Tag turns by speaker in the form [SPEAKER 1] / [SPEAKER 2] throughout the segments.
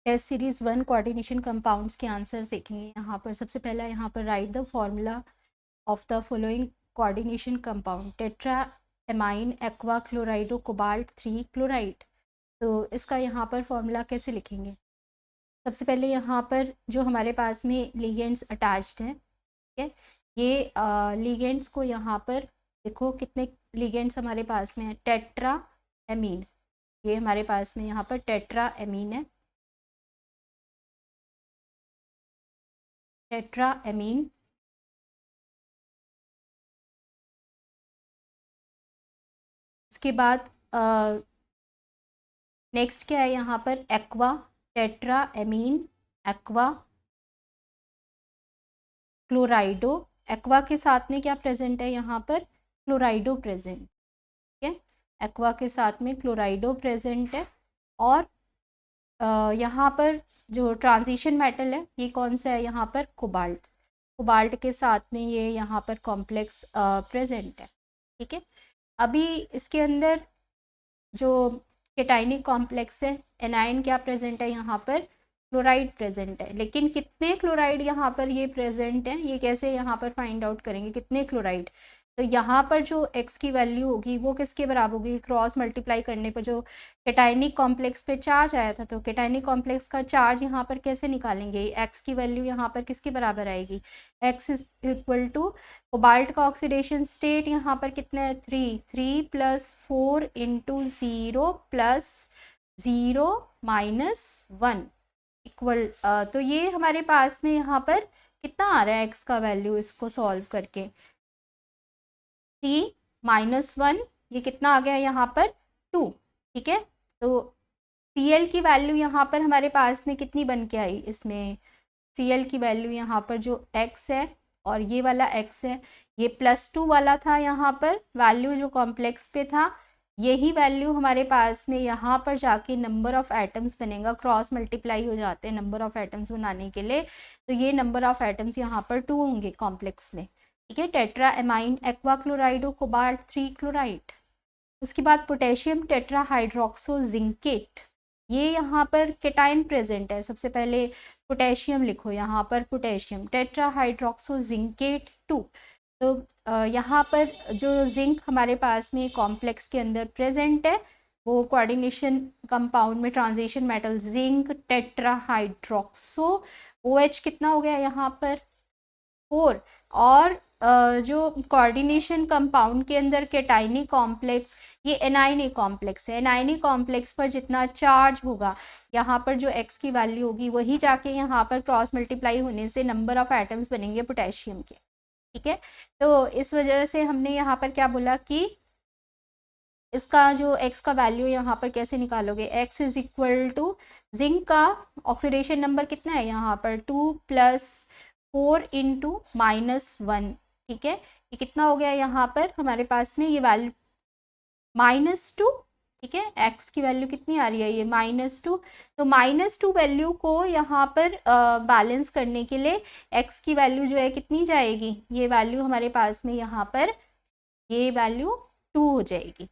[SPEAKER 1] Test series 1 coordination compounds के answer देखेंगे। यहाँ पर सबसे पहला यहाँ पर right the formula of the following coordination compound tetra amine aqua क्लोराइडो cobalt 3 chloride. तो इसका यहाँ पर फॉर्मूला कैसे लिखेंगे? सबसे पहले यहाँ पर जो हमारे पास में लिगेंड्स अटैच्ड हैं, ठीक है, ये लिगेंड्स को यहाँ पर देखो कितने लिगेंड्स हमारे पास में है। टेट्रा एमीन, ये हमारे पास में यहाँ पर टेट्रा एमीन है, टेट्रा एमीन। उसके बाद नेक्स्ट क्या है यहाँ पर? Aqua, tetra amine aqua क्लोराइडो। Aqua के साथ में क्या प्रेजेंट है यहाँ पर? क्लोराइडो प्रेजेंट, ठीक है, एक्वा के साथ में क्लोराइडो प्रेजेंट है। और यहाँ पर जो ट्रांजिशन मेटल है ये कौन सा है? यहाँ पर कोबाल्ट, कोबाल्ट के साथ में ये यहाँ पर कॉम्प्लेक्स प्रेजेंट है, ठीक है। अभी इसके अंदर जो केटाइनिक कॉम्प्लेक्स है, एनाइन क्या प्रेजेंट है यहाँ पर? क्लोराइड प्रेजेंट है। लेकिन कितने क्लोराइड यहाँ पर ये प्रेजेंट है, ये कैसे यहाँ पर फाइंड आउट करेंगे कितने क्लोराइड? तो यहाँ पर जो x की वैल्यू होगी वो किसके बराबर होगी? क्रॉस मल्टीप्लाई करने पर जो केटाइनिक कॉम्प्लेक्स पे चार्ज आया था, तो केटाइनिक कॉम्प्लेक्स का चार्ज यहाँ पर कैसे निकालेंगे? x की वैल्यू यहाँ पर किसके बराबर आएगी? x is equal to cobalt का ऑक्सीडेशन स्टेट यहाँ पर कितना है? 3 plus 4 into 0 plus 0 minus 1 equal, तो ये हमारे पास में यहाँ पर कितना आ रहा है x का वैल्यू? इसको सॉल्व करके 3 माइनस 1, ये कितना आ गया यहाँ पर? 2, ठीक है। तो Cl की वैल्यू यहाँ पर हमारे पास में कितनी बन के आई? इसमें Cl की वैल्यू यहाँ पर जो x है और ये वाला x है, ये +2 वाला था यहाँ पर वैल्यू जो कॉम्प्लेक्स पे था, यही वैल्यू हमारे पास में यहाँ पर जाके नंबर ऑफ एटम्स बनेगा, क्रॉस मल्टीप्लाई हो जाते हैं नंबर ऑफ एटम्स बनाने के लिए। तो ये नंबर ऑफ एटम्स यहाँ पर 2 होंगे कॉम्प्लेक्स में, ठीक है। Tetra amine aqua क्लोराइडो cobalt 3 chloride. उसके बाद पोटेशियम टेट्रा हाइड्रोक्सो जिंकेट, ये यहाँ पर केटाइन प्रेजेंट है। सबसे पहले पोटेशियम लिखो यहाँ पर, पोटेशियम टेट्रा हाइड्रोक्सो जिंकेट 2। तो यहाँ पर जो जिंक हमारे पास में कॉम्प्लेक्स के अंदर प्रेजेंट है वो कोऑर्डिनेशन कंपाउंड में transition metal zinc tetra hydroxo, OH कितना हो गया यहाँ पर? 4। और जो कोऑर्डिनेशन कंपाउंड के अंदर केटाइनिक कॉम्प्लेक्स, ये एनाइनिक कॉम्प्लेक्स है। एनाइनिक कॉम्प्लेक्स पर जितना चार्ज होगा यहाँ पर जो x की वैल्यू होगी वही जाके यहाँ पर क्रॉस मल्टीप्लाई होने से नंबर ऑफ एटम्स बनेंगे पोटेशियम के, ठीक है। तो इस वजह से हमने यहाँ पर क्या बोला कि इसका जो x का वैल्यू यहाँ पर कैसे निकालोगे? x is equal to zinc का ऑक्सीडेशन नंबर कितना है यहाँ पर? 2 प्लस 4 इंटू माइनस 1, ठीक है। ये कितना हो गया यहाँ पर हमारे पास में? ये वैल्यू -2, ठीक है। x की वैल्यू कितनी आ रही है? ये -2। तो -2 वैल्यू को यहाँ पर बैलेंस करने के लिए x की वैल्यू जो है कितनी जाएगी? ये वैल्यू हमारे पास में यहाँ पर ये वैल्यू 2 हो जाएगी,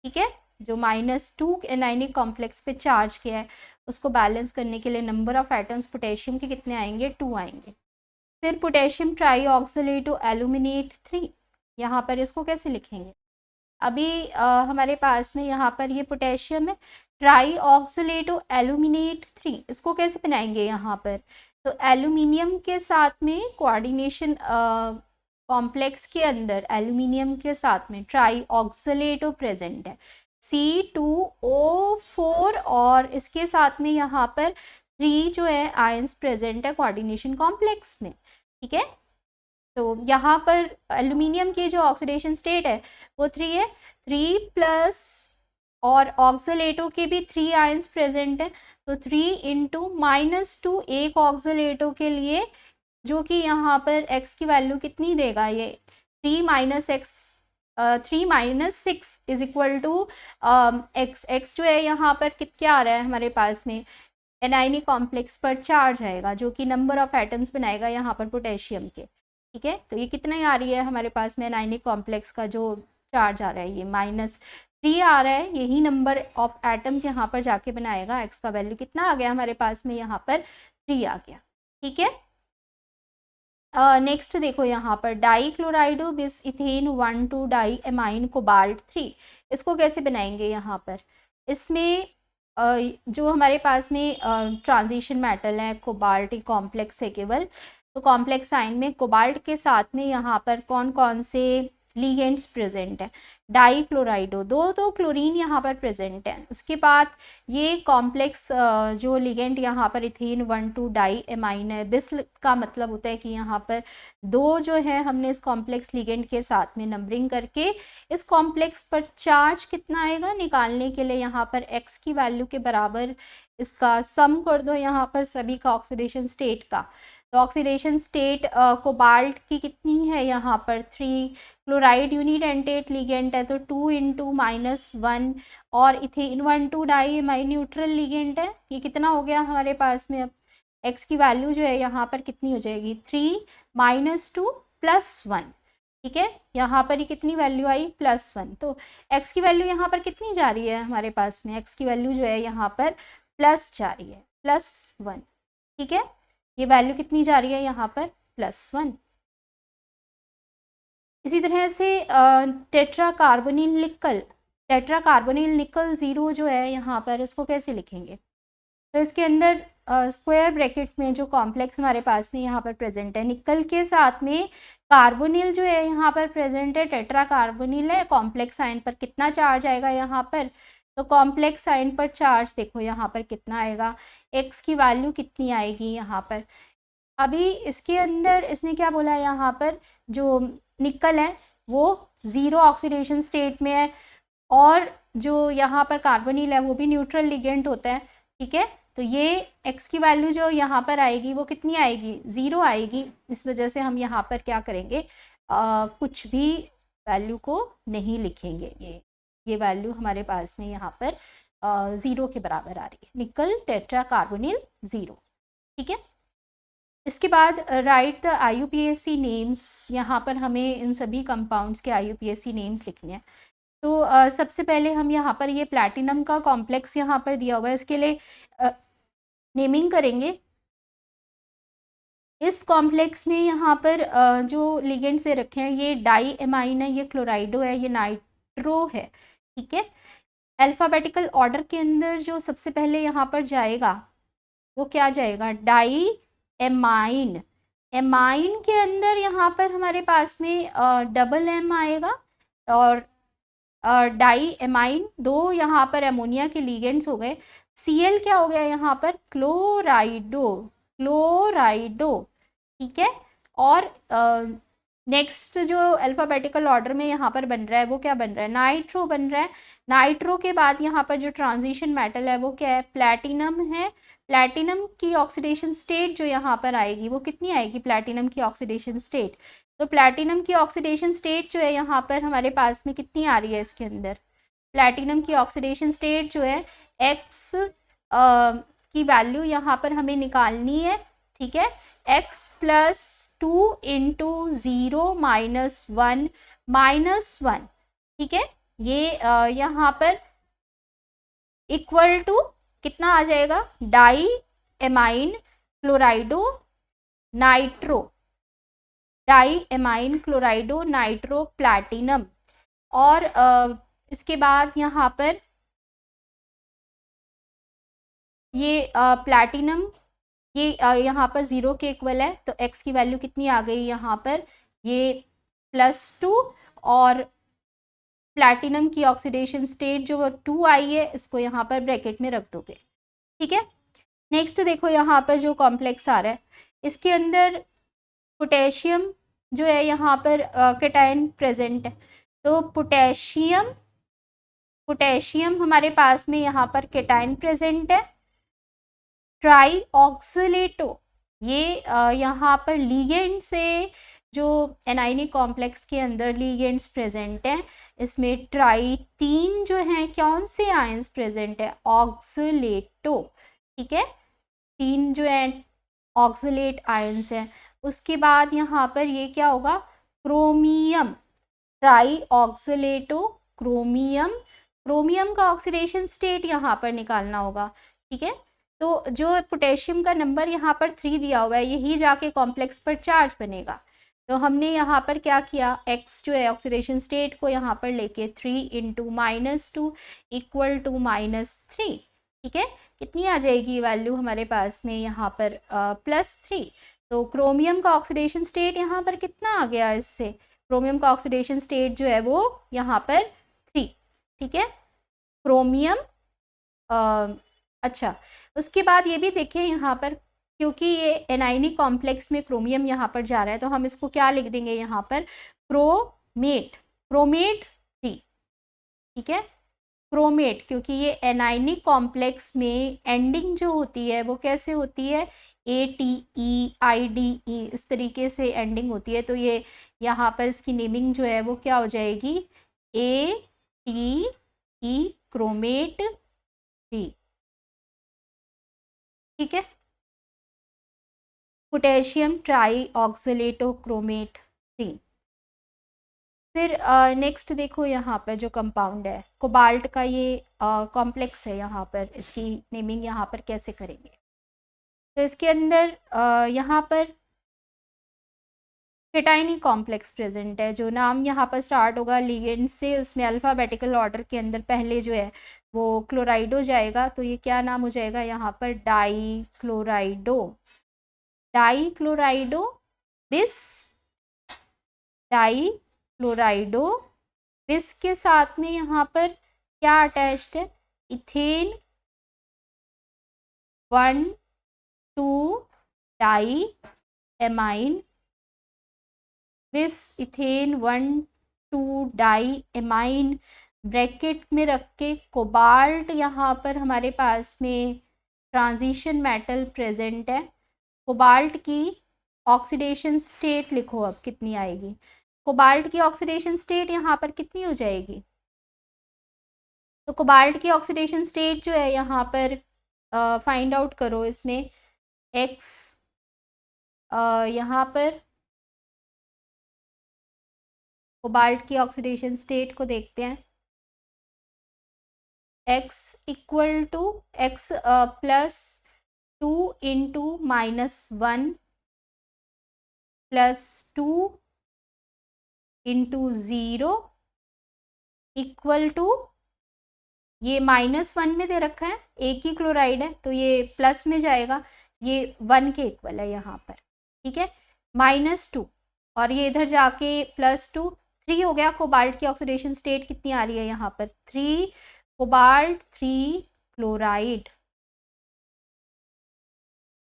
[SPEAKER 1] ठीक है। जो -2 एनाइनिक कॉम्प्लेक्स पे चार्ज किया है उसको बैलेंस करने के लिए नंबर ऑफ एटम्स पोटेशियम के कितने आएंगे? 2 आएंगे। फिर पोटेशियम ट्राई ऑक्सलेटो एल्यूमिनेट 3, यहाँ पर इसको कैसे लिखेंगे? अभी हमारे पास में यहाँ पर ये पोटेशियम है, ट्राई ऑक्सलेटो एल्यूमिनेट 3, इसको कैसे बनाएंगे यहाँ पर? तो एल्यूमिनियम के साथ में कोऑर्डिनेशन कॉम्प्लेक्स के अंदर एल्यूमिनियम के साथ में ट्राई ऑक्सलेटो प्रेजेंट है, C2O4, और इसके साथ में यहाँ पर 3 जो है आयंस प्रेजेंट है कोऑर्डिनेशन कॉम्प्लेक्स में, ठीक है। तो यहाँ पर एल्यूमिनियम की जो ऑक्सीडेशन स्टेट है वो 3 है, 3 प्लस, और ऑक्सलेटो के भी 3 आयंस प्रेजेंट है, तो 3 इंटू -2 एक ऑक्सलेटो के लिए, जो कि यहाँ पर x की वैल्यू कितनी देगा? ये 3 minus 6 is equal to x जो है यहाँ पर क्या आ रहा है हमारे पास में? एनाइनिक कॉम्प्लेक्स पर चार्ज आएगा जो कि नंबर ऑफ एटम्स बनाएगा यहाँ पर पोटेशियम के, ठीक है। तो ये कितना आ रही है हमारे पास में एनाइनिक कॉम्प्लेक्स का जो चार्ज आ रहा है? ये 3 आ रहा है, यही नंबर ऑफ एटम्स यहाँ पर जाके बनाएगा। x का वैल्यू कितना आ गया हमारे पास में, यहाँ पर 3 आ गया। ठीक है, नेक्स्ट देखो यहाँ पर डाईक्लोराइडो बिस इथेन 1,2 डाई एमाइन कोबाल्ट 3, इसको कैसे बनाएंगे यहाँ पर। इसमें जो हमारे पास में ट्रांजिशन मेटल है कोबाल्ट, कॉम्प्लेक्स है केवल, तो कॉम्प्लेक्स आयन में कोबाल्ट के साथ में यहाँ पर कौन कौन से लिगेंड्स प्रेजेंट है, डाईक्लोराइडो, दो क्लोरीन यहाँ पर प्रेजेंट है। उसके बाद ये कॉम्प्लेक्स जो लिगेंड यहाँ पर इथेन 1,2 डाई एमाइन है, बिस का मतलब होता है कि यहाँ पर दो जो है हमने इस कॉम्प्लेक्स लिगेंड के साथ में नंबरिंग करके इस कॉम्प्लेक्स पर चार्ज कितना आएगा निकालने के लिए यहाँ पर x की वैल्यू के बराबर इसका सम कर दो यहाँ पर सभी का ऑक्सीडेशन स्टेट का। तो ऑक्सीडेशन स्टेट कोबाल्ट की कितनी है यहाँ पर 3, क्लोराइड यूनिडेंटेट लिगेंड है तो 2 × -1, और ethane 1,2 diamine neutral ligand है, ये कितना हो गया हमारे पास में। अब x की वैल्यू जो है यहाँ पर कितनी हो जाएगी, 3 - 2 + 1। ठीक है, यहाँ पर ही कितनी वैल्यू आई, +1। तो x की वैल्यू यहाँ पर कितनी जा रही है हमारे पास में, x की वैल्यू जो है यहाँ पर प्लस जा रही है, +1। ठीक है, ये वैल्यू कितनी जा रही है यहाँ पर, +1। इसी तरह से टेट्राकार्बोनिल निकल 0 जो है यहाँ पर, इसको कैसे लिखेंगे। तो इसके अंदर स्क्वायर ब्रैकेट में जो कॉम्प्लेक्स हमारे पास में यहाँ पर प्रेजेंट है, निकल के साथ में कार्बोनिल जो है यहाँ पर प्रेजेंट है, टेट्राकार्बोनिल है, कॉम्प्लेक्स आयन पर कितना चार्ज आएगा यहाँ पर। तो कॉम्प्लेक्स आयन पर चार्ज देखो यहाँ पर कितना आएगा, x की वैल्यू कितनी आएगी यहाँ पर। अभी इसके अंदर इसने क्या बोला है, यहाँ पर जो निकल है वो 0 ऑक्सीडेशन स्टेट में है, और जो यहाँ पर कार्बोनिल है वो भी न्यूट्रल लिगेंड होता है। ठीक है, तो ये x की वैल्यू जो यहाँ पर आएगी वो कितनी आएगी, 0 आएगी। इस वजह से हम यहाँ पर क्या करेंगे, कुछ भी वैल्यू को नहीं लिखेंगे, ये वैल्यू हमारे पास में यहाँ पर 0 के बराबर आ रही है, निकल टेट्राकार्बोनिल 0। ठीक है, इसके बाद राइट द IUPAC नेम्स, यहाँ पर हमें इन सभी कंपाउंड्स के IUPAC नेम्स लिखने हैं। तो सबसे पहले हम यहाँ पर ये प्लैटिनम का कॉम्प्लेक्स यहाँ पर दिया हुआ है, इसके लिए नेमिंग करेंगे। इस कॉम्प्लेक्स में यहाँ पर जो लिगेंड से रखे हैं, ये डाई एमाइन है, ये क्लोराइडो है, ये नाइट्रो है। ठीक है, अल्फ़ाबेटिकल ऑर्डर के अंदर जो सबसे पहले यहाँ पर जाएगा वो क्या जाएगा, डाई एमाइन। एमाइन के अंदर यहाँ पर हमारे पास में डबल एम आएगा, और डाई एमाइन, दो यहाँ पर अमोनिया के लिगेंड्स हो गए। Cl क्या हो गया यहाँ पर, क्लोराइडो। ठीक है, और नेक्स्ट जो अल्फ़ाबेटिकल ऑर्डर में यहाँ पर बन रहा है वो क्या बन रहा है, नाइट्रो बन रहा है। नाइट्रो के बाद यहाँ पर जो ट्रांजिशन मेटल है वो क्या है, प्लैटिनम है। प्लैटिनम की ऑक्सीडेशन स्टेट जो यहाँ पर आएगी वो कितनी आएगी, प्लैटिनम की ऑक्सीडेशन स्टेट। तो प्लैटिनम की ऑक्सीडेशन स्टेट जो है यहाँ पर हमारे पास में कितनी आ रही है, इसके अंदर प्लैटिनम की ऑक्सीडेशन स्टेट जो है x की वैल्यू यहाँ पर हमें निकालनी है। ठीक है, x + 2 × 0 - 1 -1। ठीक है, ये यहाँ पर इक्वल टू कितना आ जाएगा, die amine क्लोराइडो nitro, die amine क्लोराइडो nitro platinum. और इसके बाद यहाँ पर ये प्लैटिनम, ये यहाँ पर 0 के इक्वल है, तो x की वैल्यू कितनी आ गई यहाँ पर, ये +2, और प्लैटिनम की ऑक्सीडेशन स्टेट जो 2 आई है, इसको यहाँ पर ब्रैकेट में रख दोगे। ठीक है, नेक्स्ट देखो यहाँ पर जो कॉम्प्लेक्स आ रहा है, इसके अंदर पोटेशियम जो है यहाँ पर कैटायन प्रेजेंट है। तो पोटेशियम हमारे पास में यहाँ पर कैटायन प्रेजेंट है। ट्राई ऑक्सीलेटो, ये यहाँ पर लीगेंड से जो एनाइनिक कॉम्प्लेक्स के अंदर लीगेंड्स प्रेजेंट हैं, इसमें ट्राई 3 जो हैं कौन से आयंस प्रेजेंट है, ऑक्सीलेटो। ठीक है, 3 जो है ऑक्सीलेट आयंस हैं। उसके बाद यहाँ पर ये क्या होगा, क्रोमियम, ट्राई ऑक्सीलेटो क्रोमियम क्रोमियम का ऑक्सीडेशन स्टेट यहाँ पर निकालना होगा, ठीक है। तो जो पोटेशियम का नंबर यहाँ पर 3 दिया हुआ है, यही जाके कॉम्प्लेक्स पर चार्ज बनेगा। तो हमने यहाँ पर क्या किया, x जो है ऑक्सीडेशन स्टेट को यहाँ पर लेके 3 इंटू -2 इक्वल टू -3, ठीक है। कितनी आ जाएगी वैल्यू हमारे पास में यहाँ पर +3। तो क्रोमियम का ऑक्सीडेशन स्टेट यहाँ पर कितना आ गया, इससे क्रोमियम का ऑक्सीडेशन स्टेट जो है वो यहाँ पर 3, ठीक है। क्रोमियम अच्छा, उसके बाद ये भी देखें यहाँ पर, क्योंकि ये एनाइनिक कॉम्प्लेक्स में क्रोमियम यहाँ पर जा रहा है, तो हम इसको क्या लिख देंगे यहाँ पर, क्रोमेट, क्रोमेट 3, ठीक है। क्रोमेट, क्योंकि ये एनाइनिक कॉम्प्लेक्स में एंडिंग जो होती है वो कैसे होती है, ATE इस तरीके से एंडिंग होती है। तो ये यहाँ पर इसकी नेमिंग जो है वो क्या हो जाएगी, ATE क्रोमेट 3, ठीक है। Potassium try ऑक्सलेटो chromate 3। फिर नेक्स्ट देखो यहाँ पर जो कंपाउंड है कोबाल्ट का, ये कॉम्प्लेक्स है। यहाँ पर इसकी नेमिंग यहाँ पर कैसे करेंगे, तो इसके अंदर यहाँ पर केटाइनी कॉम्प्लेक्स प्रेजेंट है। जो नाम यहाँ पर स्टार्ट होगा लिगेंड से, उसमें अल्फ़ाबेटिकल ऑर्डर के अंदर पहले जो है वो क्लोराइडो जाएगा। तो ये क्या नाम हो जाएगा यहाँ पर, डाई क्लोराइडो, डाई क्लोराइडो बिस, डाई क्लोराइडो बिस के साथ में यहाँ पर क्या अटैच्ड है, इथेन 1,2 डाई एमाइन, बिस इथेन 1,2 डाई एमाइन, ब्रैकेट में रख के कोबाल्ट यहाँ पर हमारे पास में ट्रांजिशन मेटल प्रेजेंट है। कोबाल्ट की ऑक्सीडेशन स्टेट लिखो, अब कितनी आएगी, कोबाल्ट की ऑक्सीडेशन स्टेट यहाँ पर कितनी हो जाएगी। तो कोबाल्ट की ऑक्सीडेशन स्टेट जो है यहाँ पर फाइंड आउट करो, इसमें x यहाँ पर कोबाल्ट की ऑक्सीडेशन स्टेट को देखते हैं, x equal to x +2 into -1 +2 into 0 equal to, ये -1 में दे रखा है, एक ही क्लोराइड है तो ये प्लस में जाएगा, ये 1 के इक्वल है यहाँ पर, ठीक है। -2 और ये इधर जाके +2, 3 हो गया। कोबाल्ट की ऑक्सीडेशन स्टेट कितनी आ रही है यहाँ पर, 3 कोबाल्ट 3 क्लोराइड,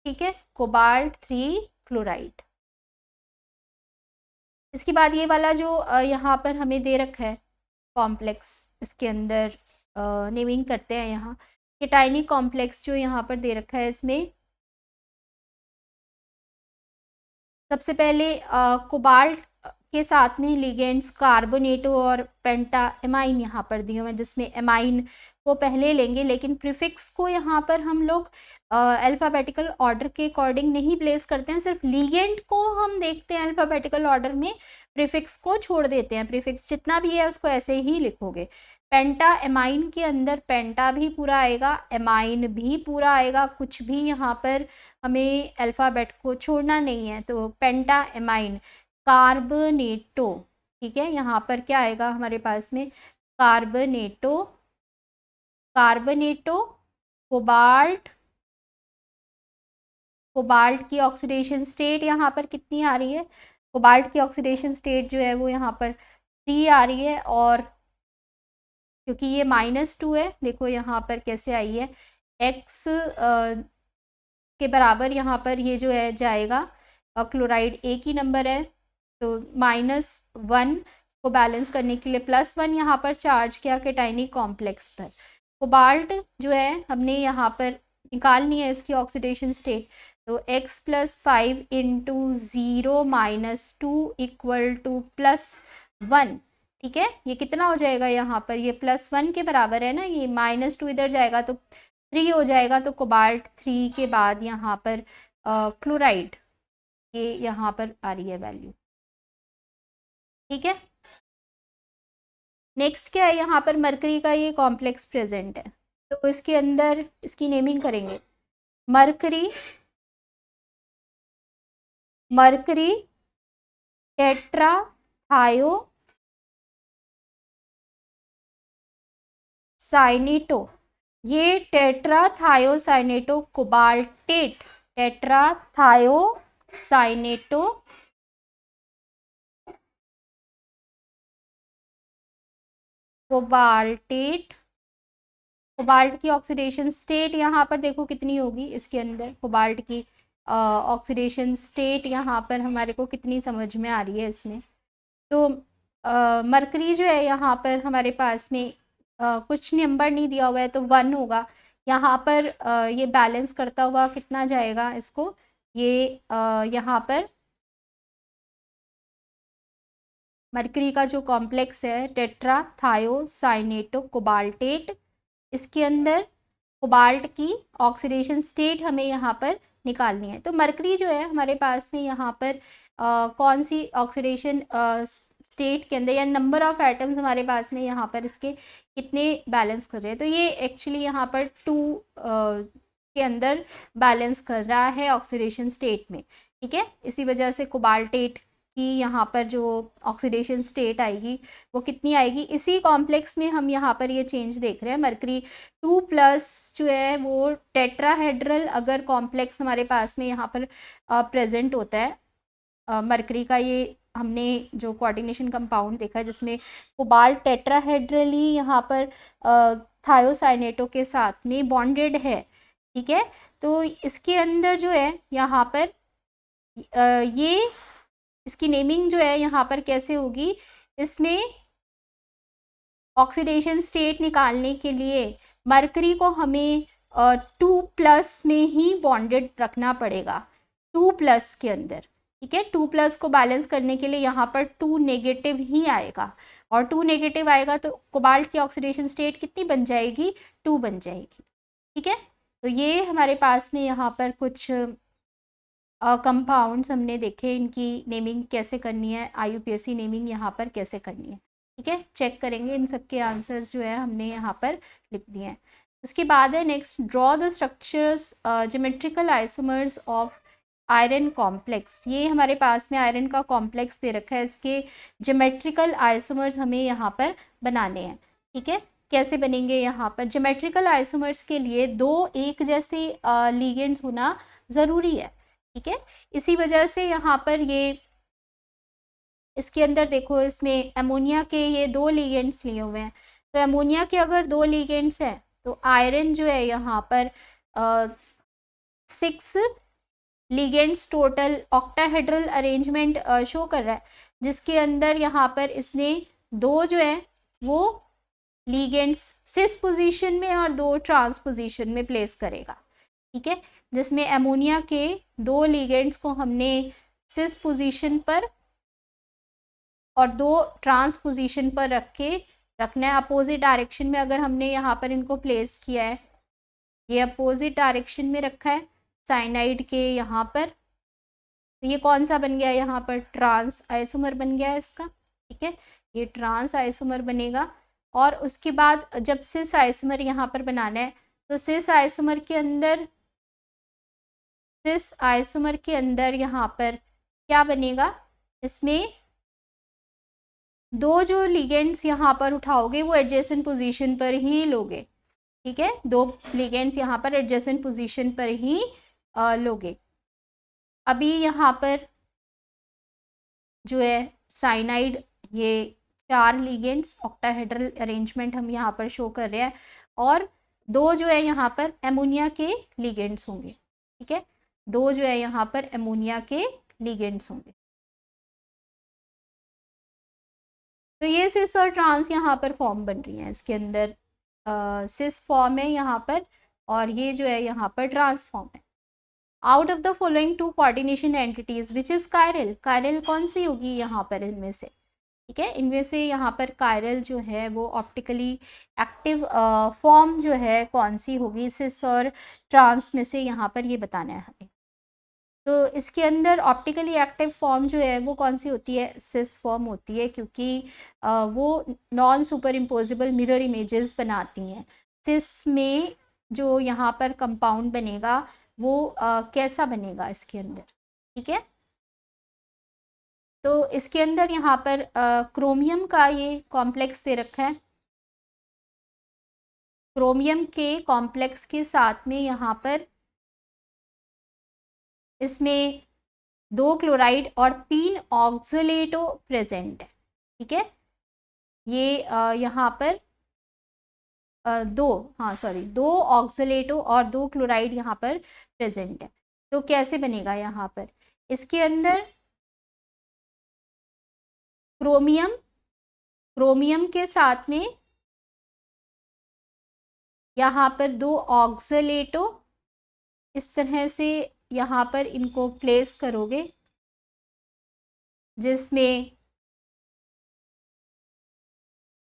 [SPEAKER 1] ठीक है, कोबाल्ट 3 क्लोराइड। इसके बाद ये वाला जो यहाँ पर हमें दे रखा है कॉम्प्लेक्स, इसके अंदर नेमिंग करते हैं यहाँ, केटाइनी कॉम्प्लेक्स जो यहाँ पर दे रखा है, इसमें सबसे पहले कोबाल्ट के साथ में लिगेंड्स कार्बोनेटो और पेंटा एमाइन यहाँ पर दिए हुए हैं, जिसमें एमाइन को पहले लेंगे, लेकिन प्रीफिक्स को यहाँ पर हम लोग अल्फ़ाबेटिकल ऑर्डर के अकॉर्डिंग नहीं प्लेस करते हैं, सिर्फ लिगेंड को हम देखते हैं अल्फ़ाबेटिकल ऑर्डर में, प्रीफिक्स को छोड़ देते हैं। प्रीफिक्स जितना भी है उसको ऐसे ही लिखोगे। पेंटा एमाइन के अंदर पेंटा भी पूरा आएगा, एमाइन भी पूरा आएगा, कुछ भी यहाँ पर हमें अल्फ़ाबेट को छोड़ना नहीं है। तो पेंटा एमाइन कार्बोनेटो, ठीक है, यहाँ पर क्या आएगा हमारे पास में, कार्बोनेटो, कार्बोनेटो कोबाल्ट, कोबाल्ट की ऑक्सीडेशन स्टेट यहाँ पर कितनी आ रही है, कोबाल्ट की ऑक्सीडेशन स्टेट जो है वो यहाँ पर 3 आ रही है, और क्योंकि ये -2 है, देखो यहाँ पर कैसे आई है, x के बराबर यहाँ पर ये जो है जाएगा, क्लोराइड एक ही नंबर है, तो -1 को बैलेंस करने के लिए +1 यहाँ पर चार्ज किया केटाइनी कॉम्प्लेक्स पर। कोबाल्ट जो है हमने यहाँ पर निकालनी है इसकी ऑक्सीडेशन स्टेट, तो x +5 इंटू 0 -2 इक्वल टू +1, ठीक है। ये कितना हो जाएगा यहाँ पर, ये +1 के बराबर है ना, ये -2 इधर जाएगा तो 3 हो जाएगा। तो कोबाल्ट 3 के बाद यहाँ पर क्लोराइड, ये यहाँ पर आ रही है वैल्यू, ठीक है। नेक्स्ट क्या है, यहाँ पर मरकरी का ये कॉम्प्लेक्स प्रेजेंट है, तो इसके अंदर इसकी नेमिंग करेंगे मरकरी, मरकरी टेट्रा थायो साइनेटो। ये टेट्रा थायो साइनेटो कोबाल्टेट, टेट्रा थायो साइनेटो कोबाल्टेट, कोबाल्ट की ऑक्सीडेशन स्टेट यहाँ पर देखो कितनी होगी, इसके अंदर कोबाल्ट की ऑक्सीडेशन स्टेट यहाँ पर हमारे को कितनी समझ में आ रही है इसमें। तो मरकरी जो है यहाँ पर हमारे पास में कुछ नंबर नहीं दिया हुआ है, तो 1 होगा यहाँ पर। ये बैलेंस करता हुआ कितना जाएगा इसको, ये यहाँ पर मरकरी का जो कॉम्प्लेक्स है टेट्रा थायो साइनेटो कोबाल्टेट, इसके अंदर कोबाल्ट की ऑक्सीडेशन स्टेट हमें यहाँ पर निकालनी है। तो मरकरी जो है हमारे पास में यहाँ पर कौन सी ऑक्सीडेशन स्टेट के अंदर या नंबर ऑफ एटम्स हमारे पास में यहाँ पर इसके कितने बैलेंस कर रहे हैं, तो ये एक्चुअली यहाँ पर 2 के अंदर बैलेंस कर रहा है ऑक्सीडेशन स्टेट में। ठीक है, इसी वजह से कोबाल्टेट की यहाँ पर जो ऑक्सीडेशन स्टेट आएगी वो कितनी आएगी, इसी कॉम्प्लेक्स में हम यहाँ पर ये चेंज देख रहे हैं। मरकरी 2+ जो है वो टेट्राहेड्रल अगर कॉम्प्लेक्स हमारे पास में यहाँ पर प्रेजेंट होता है, मरकरी का ये हमने जो कोऑर्डिनेशन कंपाउंड देखा है जिसमें कोबाल्ट टेट्राहेड्रली यहाँ पर थायोसाइनेटो के साथ में बॉन्डेड है। ठीक है, तो इसके अंदर जो है यहाँ पर ये इसकी नेमिंग जो है यहाँ पर कैसे होगी, इसमें ऑक्सीडेशन स्टेट निकालने के लिए मरकरी को हमें 2+ में ही बॉन्डेड रखना पड़ेगा, 2+ के अंदर। ठीक है, 2+ को बैलेंस करने के लिए यहाँ पर 2 नेगेटिव ही आएगा, और 2 नेगेटिव आएगा तो कोबाल्ट की ऑक्सीडेशन स्टेट कितनी बन जाएगी, 2 बन जाएगी। ठीक है, तो ये हमारे पास में यहाँ पर कुछ कंपाउंड्स हमने देखे, इनकी नेमिंग कैसे करनी है, IUPAC नेमिंग यहाँ पर कैसे करनी है। ठीक है, चेक करेंगे, इन सब के आंसर्स जो है हमने यहाँ पर लिख दिए हैं। उसके बाद है next, draw the structures geometrical isomers of iron complex. ये हमारे पास में आयरन का कॉम्प्लेक्स दे रखा है, इसके ज्योमेट्रिकल आइसोमर्स हमें यहाँ पर बनाने हैं। ठीक है, कैसे बनेंगे, यहाँ पर ज्योमेट्रिकल आइसोमर्स के लिए 2 एक जैसे लिगेंड्स होना ज़रूरी है। ठीक है, इसी वजह से यहाँ पर ये इसके अंदर देखो, इसमें अमोनिया के ये 2 लिगेंड्स लिए हुए हैं, तो अमोनिया के अगर 2 लिगेंड्स हैं तो आयरन जो है यहाँ पर 6 ligands total octahedral arrangement show कर रहा है, जिसके अंदर यहाँ पर इसने 2 जो है वो लिगेंड्स सिस पोजीशन में और 2 ट्रांस पोजीशन में प्लेस करेगा। ठीक है, जिसमें अमोनिया के 2 लिगेंड्स को हमने सिस पोजीशन पर और 2 ट्रांस पोजीशन पर रखना है अपोजिट डायरेक्शन में। अगर हमने यहाँ पर इनको प्लेस किया है, ये अपोजिट डायरेक्शन में रखा है साइनाइड के यहाँ पर, तो ये कौन सा बन गया, यहाँ पर ट्रांस आइसोमर बन गया है इसका। ठीक है, ये ट्रांस आइसोमर बनेगा। और उसके बाद जब सिस आइसोमर यहाँ पर बनाना है, तो सिस आइसोमर के अंदर यहाँ पर क्या बनेगा, इसमें 2 जो लिगेंड्स यहाँ पर उठाओगे वो एडजेसेंट पोजीशन पर ही लोगे। ठीक है, 2 लिगेंड्स यहाँ पर एडजेसेंट पोजीशन पर ही लोगे। अभी यहाँ पर जो है साइनाइड, ये 4 लिगेंड्स ऑक्टाहेड्रल अरेंजमेंट हम यहाँ पर शो कर रहे हैं, और 2 जो है यहाँ पर एमोनिया के लिगेंड्स होंगे। ठीक है, 2 जो है यहाँ पर एमोनिया के लिगेंड्स होंगे। तो ये सिस और ट्रांस यहाँ पर फॉर्म बन रही हैं, इसके अंदर सिस फॉर्म है यहाँ पर, और ये जो है यहाँ पर ट्रांस फॉर्म है। Out of the following 2 coordination entities which is chiral, chiral कौन सी होगी यहाँ पर इनमें से। ठीक है, इनमें से यहाँ पर कायरल जो है वो ऑप्टिकली एक्टिव फॉर्म जो है कौन सी होगी, सिस और ट्रांस में से यहाँ पर ये बताना है हमें। तो इसके अंदर ऑप्टिकली एक्टिव फॉर्म जो है वो कौन सी होती है, सिस फॉर्म होती है, क्योंकि वो non super imposable mirror images बनाती हैं। सिस में जो यहाँ पर कंपाउंड बनेगा वो कैसा बनेगा इसके अंदर, ठीक है। तो इसके अंदर यहाँ पर क्रोमियम का ये कॉम्प्लेक्स दे रखा है। क्रोमियम के कॉम्प्लेक्स के साथ में यहाँ पर इसमें 2 क्लोराइड और 3 ऑक्सलेटो प्रेजेंट है, ठीक है। ये यहाँ पर दो ऑक्सलेटो और 2 क्लोराइड यहाँ पर प्रेजेंट है। तो कैसे बनेगा यहाँ पर, इसके अंदर क्रोमियम के साथ में यहाँ पर 2 ऑक्सलेटो, इस तरह से यहाँ पर इनको प्लेस करोगे, जिसमें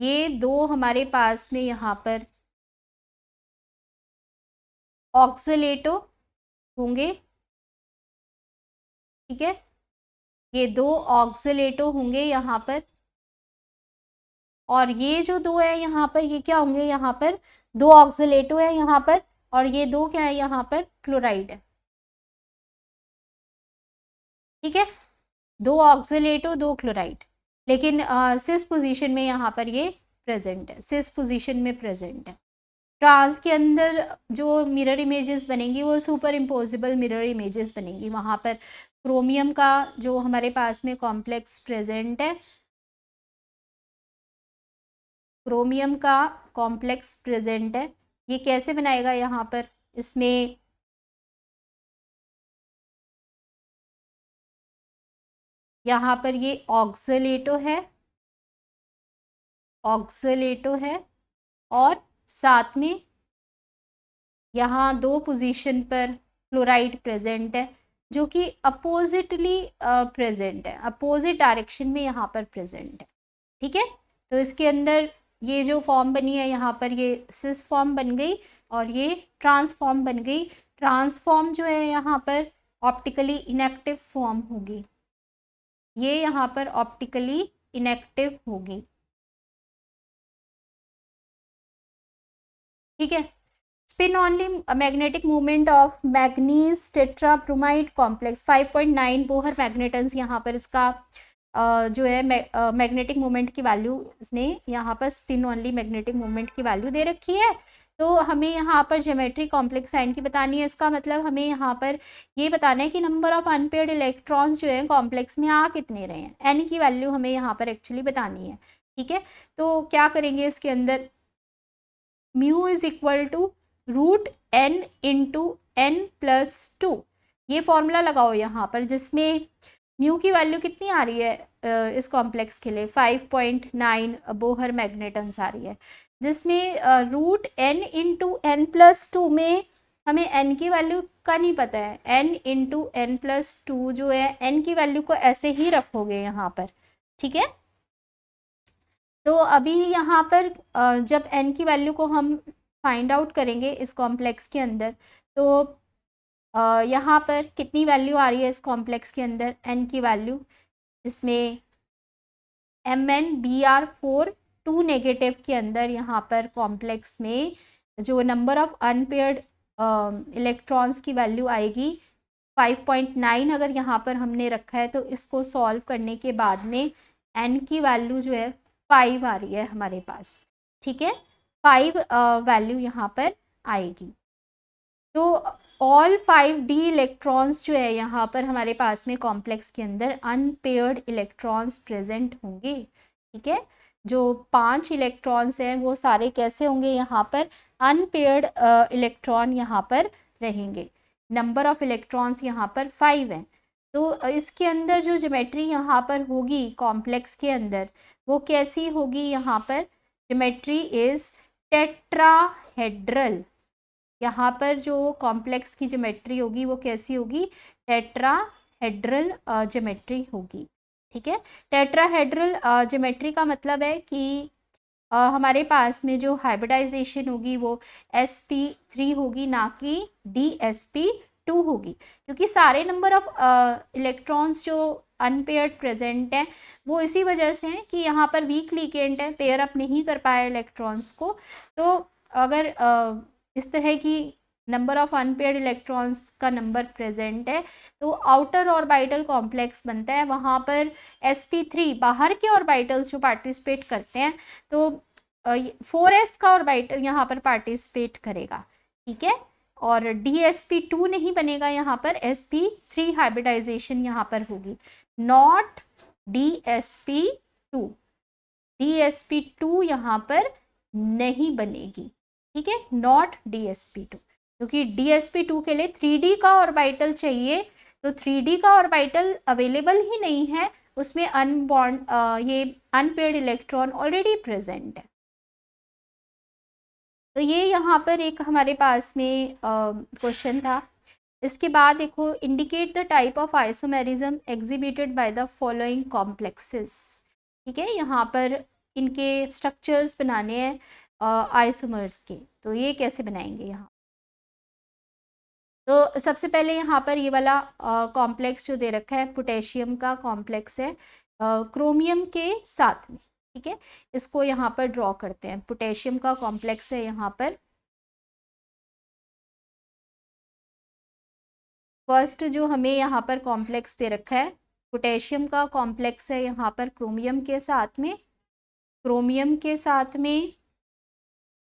[SPEAKER 1] ये 2 हमारे पास में यहाँ पर ऑक्सलेटो होंगे, ठीक है। ये 2 ऑक्सलेटो होंगे यहाँ पर, और ये जो 2 है यहाँ पर ये क्या होंगे, यहाँ पर 2 ऑक्सलेटो है यहाँ पर, और ये 2 क्या है यहाँ पर, क्लोराइड है, ठीक है। 2 ऑक्सलेटो 2 क्लोराइड, लेकिन सिस पोजीशन में यहाँ पर ये प्रेजेंट है, सिस पोजीशन में प्रेजेंट है। ट्रांस के अंदर जो मिरर इमेजेस बनेंगी वो सुपर इम्पोजिबल मिरर इमेजेस बनेंगी। वहाँ पर क्रोमियम का जो हमारे पास में कॉम्प्लेक्स प्रेजेंट है, क्रोमियम का कॉम्प्लेक्स प्रेजेंट है, ये कैसे बनाएगा यहाँ पर, इसमें यहाँ पर ये ऑक्सलेटो है और साथ में यहाँ 2 पोजीशन पर क्लोराइड प्रेजेंट है, जो कि अपोजिटली प्रेजेंट है, अपोजिट डायरेक्शन में यहाँ पर प्रेजेंट है, ठीक है। तो इसके अंदर ये जो फॉर्म बनी है यहाँ पर ये सिस फॉर्म बन गई और ये ट्रांसफॉर्म बन गई। ट्रांसफॉर्म जो है यहाँ पर ऑप्टिकली इनएक्टिव फॉर्म होगी, ये यहाँ पर ऑप्टिकली इनएक्टिव होगी, ठीक है। Spin only magnetic movement of manganese tetrabromide complex 5.9 Bohr magnetons, यहाँ पर इसका जो है मैग्नेटिक मूवमेंट की वैल्यू इसने यहाँ पर स्पिन ऑनली मैग्नेटिक मूवमेंट की वैल्यू दे रखी है। तो हमें यहाँ पर ज्योमेट्री कॉम्प्लेक्स साइन की बतानी है। इसका मतलब हमें यहाँ पर ये बताना है कि नंबर ऑफ अनपेयर्ड इलेक्ट्रॉन्स जो है कॉम्प्लेक्स में आ कितने रहे हैं, एन की वैल्यू हमें यहाँ पर एक्चुअली बतानी है, ठीक है। तो क्या करेंगे, इसके अंदर mu is equal to root N into N plus 2, ये फॉर्मूला लगाओ यहाँ पर, जिसमें म्यू की वैल्यू कितनी आ रही है इस कॉम्प्लेक्स के लिए 5.9 बोहर मैग्नेटन्स आ रही है, जिसमें root N into N plus 2 में हमें एन की वैल्यू का नहीं पता है। एन इंटू एन प्लस 2 जो है एन की वैल्यू को ऐसे ही रखोगे यहाँ पर, ठीक है। तो अभी यहाँ पर जब n की वैल्यू को हम फाइंड आउट करेंगे इस कॉम्प्लेक्स के अंदर, तो यहाँ पर कितनी वैल्यू आ रही है इस कॉम्प्लेक्स के अंदर, n की वैल्यू, इसमें MnBr4 2 नेगेटिव के अंदर यहाँ पर कॉम्प्लेक्स में जो नंबर ऑफ अनपेयर्ड इलेक्ट्रॉन्स की वैल्यू आएगी 5.9 अगर यहाँ पर हमने रखा है, तो इसको सॉल्व करने के बाद में n की वैल्यू जो है 5 आ रही है हमारे पास, ठीक है। 5 वैल्यू यहाँ पर आएगी। तो ऑल 5d इलेक्ट्रॉन्स जो है यहाँ पर हमारे पास में कॉम्प्लेक्स के अंदर अनपेयर्ड इलेक्ट्रॉन्स प्रेजेंट होंगे, ठीक है। जो 5 इलेक्ट्रॉन्स हैं वो सारे कैसे होंगे, यहाँ पर अनपेयर्ड इलेक्ट्रॉन यहाँ पर रहेंगे। नंबर ऑफ इलेक्ट्रॉन्स यहाँ पर 5 हैं। तो इसके अंदर जो ज्योमेट्री यहाँ पर होगी कॉम्प्लेक्स के अंदर वो कैसी होगी, यहाँ पर ज्योमेट्री इज टेट्राहेड्रल। यहाँ पर जो कॉम्प्लेक्स की ज्योमेट्री होगी वो कैसी होगी, टेट्राहेड्रल ज्योमेट्री होगी, ठीक है। टेट्राहेड्रल ज्योमेट्री का मतलब है कि हमारे पास में जो हाइब्रिडाइजेशन होगी वो sp3 होगी, ना कि dsp2 2 होगी, क्योंकि सारे नंबर ऑफ इलेक्ट्रॉन्स जो अनपेयर्ड प्रेजेंट हैं वो इसी वजह से हैं कि यहाँ पर वीक लिगेंड है, पेयर अप नहीं कर पाया इलेक्ट्रॉन्स को। तो अगर इस तरह की नंबर ऑफ अनपेयर्ड इलेक्ट्रॉन्स का नंबर प्रेजेंट है तो आउटर ऑर्बिटल कॉम्प्लेक्स बनता है, वहाँ पर sp3 बाहर के ऑर्बिटल्स जो पार्टिसिपेट करते हैं तो 4s का ऑर्बिटल यहाँ पर पार्टिसिपेट करेगा, ठीक है। और dsp2 नहीं बनेगा, यहाँ पर sp3 हाइब्रिडाइजेशन यहाँ पर होगी, नॉट dsp2। dsp2 यहाँ पर नहीं बनेगी, ठीक है, नॉट dsp2, क्योंकि dsp2 के लिए 3d का ऑर्बिटल चाहिए, तो 3d का ऑर्बिटल अवेलेबल ही नहीं है, उसमें ये अनपेयर्ड इलेक्ट्रॉन ऑलरेडी प्रेजेंट है। तो ये यहाँ पर एक हमारे पास में क्वेश्चन था। इसके बाद देखो, indicate the type of isomerism exhibited by the following complexes, ठीक है। यहाँ पर इनके स्ट्रक्चर्स बनाने हैं आइसोमर्स के, तो ये कैसे बनाएंगे यहाँ। तो सबसे पहले यहाँ पर ये वाला कॉम्प्लेक्स जो दे रखा है पोटेशियम का कॉम्प्लेक्स है क्रोमियम के साथ में, ठीक है। इसको यहाँ पर ड्रॉ करते हैं, पोटेशियम का कॉम्प्लेक्स है यहाँ पर। फर्स्ट जो हमें यहाँ पर कॉम्प्लेक्स दे रखा है पोटेशियम का कॉम्प्लेक्स है यहाँ पर क्रोमियम के साथ में। क्रोमियम के साथ में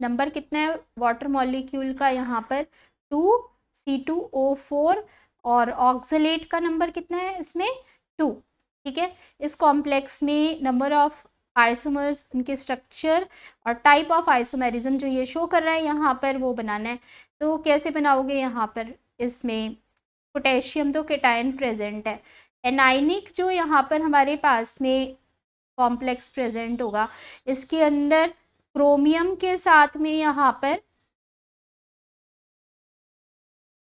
[SPEAKER 1] नंबर कितना है वाटर मॉलिक्यूल का यहाँ पर 2C2O4, और ऑक्सलेट का नंबर कितना है इसमें 2, ठीक है। इस कॉम्प्लेक्स में नंबर ऑफ आइसोमर्स, उनके स्ट्रक्चर और टाइप ऑफ आइसोमेरिज्म जो ये शो कर रहा है यहाँ पर वो बनाना है। तो कैसे बनाओगे, यहाँ पर इसमें पोटेशियम तो केटायन प्रेजेंट है, एनाइनिक जो यहाँ पर हमारे पास में कॉम्प्लेक्स प्रेजेंट होगा, इसके अंदर क्रोमियम के साथ में यहाँ पर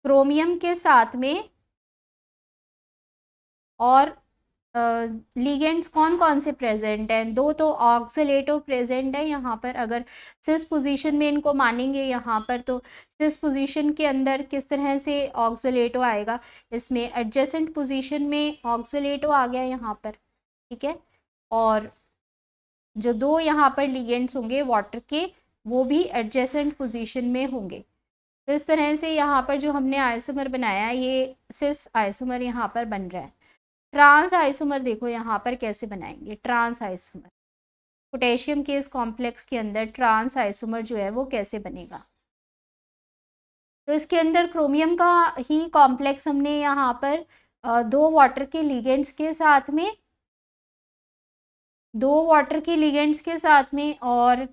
[SPEAKER 1] क्रोमियम के साथ में और लिगेंड्स कौन कौन से प्रेजेंट हैं, 2 तो ऑक्सलेटो प्रेजेंट है यहाँ पर। अगर सिस पोजीशन में इनको मानेंगे यहाँ पर, तो सिस पोजीशन के अंदर किस तरह से ऑक्सलेटो आएगा, इसमें एडजेसेंट पोजीशन में ऑक्सलेटो आ गया यहाँ पर, ठीक है। और जो 2 यहाँ पर लिगेंड्स होंगे वाटर के वो भी एडजेसेंट पोजीशन में होंगे। तो इस तरह से यहाँ पर जो हमने आइसोमर बनाया है ये सिस आइसोमर यहाँ पर बन रहा है। ट्रांस आइसोमर देखो यहाँ पर कैसे बनाएंगे, ट्रांस आइसोमर पोटेशियम के इस कॉम्प्लेक्स के अंदर ट्रांस आइसोमर जो है वो कैसे बनेगा। तो इसके अंदर क्रोमियम का ही कॉम्प्लेक्स हमने यहाँ पर 2 वाटर के लिगेंड्स के साथ में, 2 वाटर के लिगेंड्स के साथ में और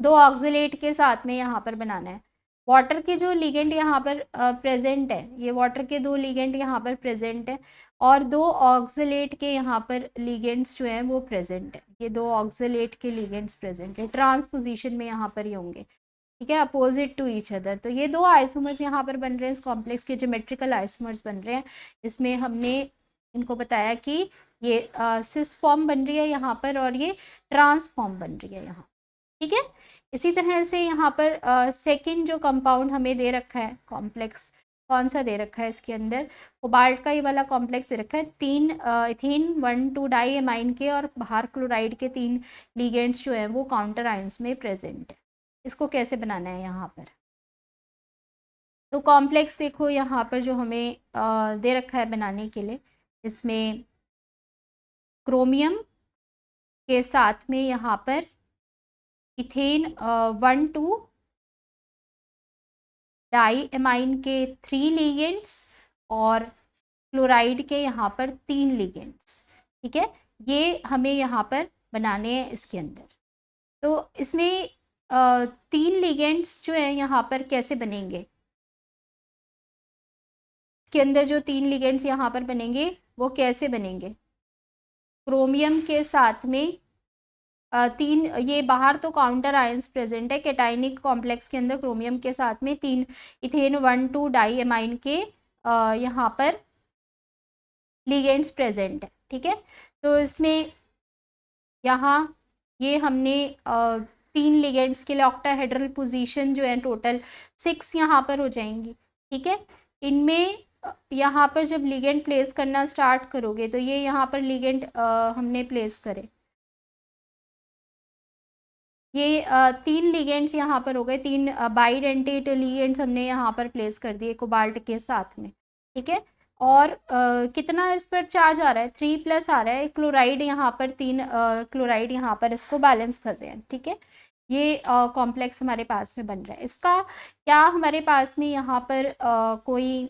[SPEAKER 1] 2 ऑक्सलेट के साथ में यहाँ पर बनाना है। वाटर के जो लिगेंड यहाँ पर प्रेजेंट है, ये वाटर के 2 लिगेंड यहाँ पर प्रेजेंट है और 2 ऑक्सलेट के यहाँ पर लिगेंड्स जो हैं वो प्रेजेंट है। ये 2 ऑक्सलेट के लिगेंड्स प्रेजेंट है, ट्रांस पोजीशन में यहाँ पर ही होंगे, ठीक है, अपोजिट टू ईच अदर। तो ये 2 आइसोमर्स यहाँ पर बन रहे हैं, इस कॉम्प्लेक्स के ज्योमेट्रिकल आइसोमर्स बन रहे हैं। इसमें हमने इनको बताया कि ये सिस फॉर्म बन रही है यहाँ पर और ये ट्रांस फॉर्म बन रही है यहाँ, ठीक है। इसी तरह से यहाँ पर सेकंड जो कंपाउंड हमें दे रखा है कॉम्प्लेक्स, कौन सा दे रखा है इसके अंदर, कोबाल्ट का ये वाला कॉम्प्लेक्स दे रखा है। 3 इथीन 1,2 डाई एमाइन के और बाहर क्लोराइड के 3 लिगेंड्स जो हैं वो काउंटर आयंस में प्रेजेंट है। इसको कैसे बनाना है यहाँ पर, तो कॉम्प्लेक्स देखो यहाँ पर जो हमें दे रखा है बनाने के लिए, इसमें क्रोमियम के साथ में यहाँ पर इथेन 1,2 डाई एमाइन के 3 लिगेंड्स और क्लोराइड के यहाँ पर 3 लिगेंड्स, ठीक है। ये हमें यहाँ पर बनाने हैं इसके अंदर। तो इसमें 3 लिगेंड्स जो हैं यहाँ पर कैसे बनेंगे, इसके अंदर जो 3 लिगेंड्स यहाँ पर बनेंगे वो कैसे बनेंगे, क्रोमियम के साथ में 3, ये बाहर तो काउंटर आयंस प्रेजेंट है, कैटायनिक कॉम्प्लेक्स के अंदर क्रोमियम के साथ में 3 इथेन 1,2 डाई एमाइन के यहाँ पर लिगेंड्स प्रेजेंट है, ठीक है। तो इसमें यहाँ ये हमने 3 लिगेंड्स के लिए ऑक्टाहेड्रल पोजीशन जो है टोटल 6 यहाँ पर हो जाएंगी, ठीक है। इनमें यहाँ पर जब लिगेंड प्लेस करना स्टार्ट करोगे तो ये यहाँ पर लिगेंड हमने प्लेस करे, ये 3 लिगेंड्स यहाँ पर हो गए, 3 बाइडेंटेट लिगेंड्स हमने यहाँ पर प्लेस कर दिए कोबाल्ट के साथ में, ठीक है। और कितना इस पर चार्ज आ रहा है, 3+ आ रहा है, क्लोराइड यहाँ पर 3 क्लोराइड यहाँ पर इसको बैलेंस कर रहे हैं, ठीक है। ये कॉम्प्लेक्स हमारे पास में बन रहा है। इसका क्या हमारे पास में यहाँ पर कोई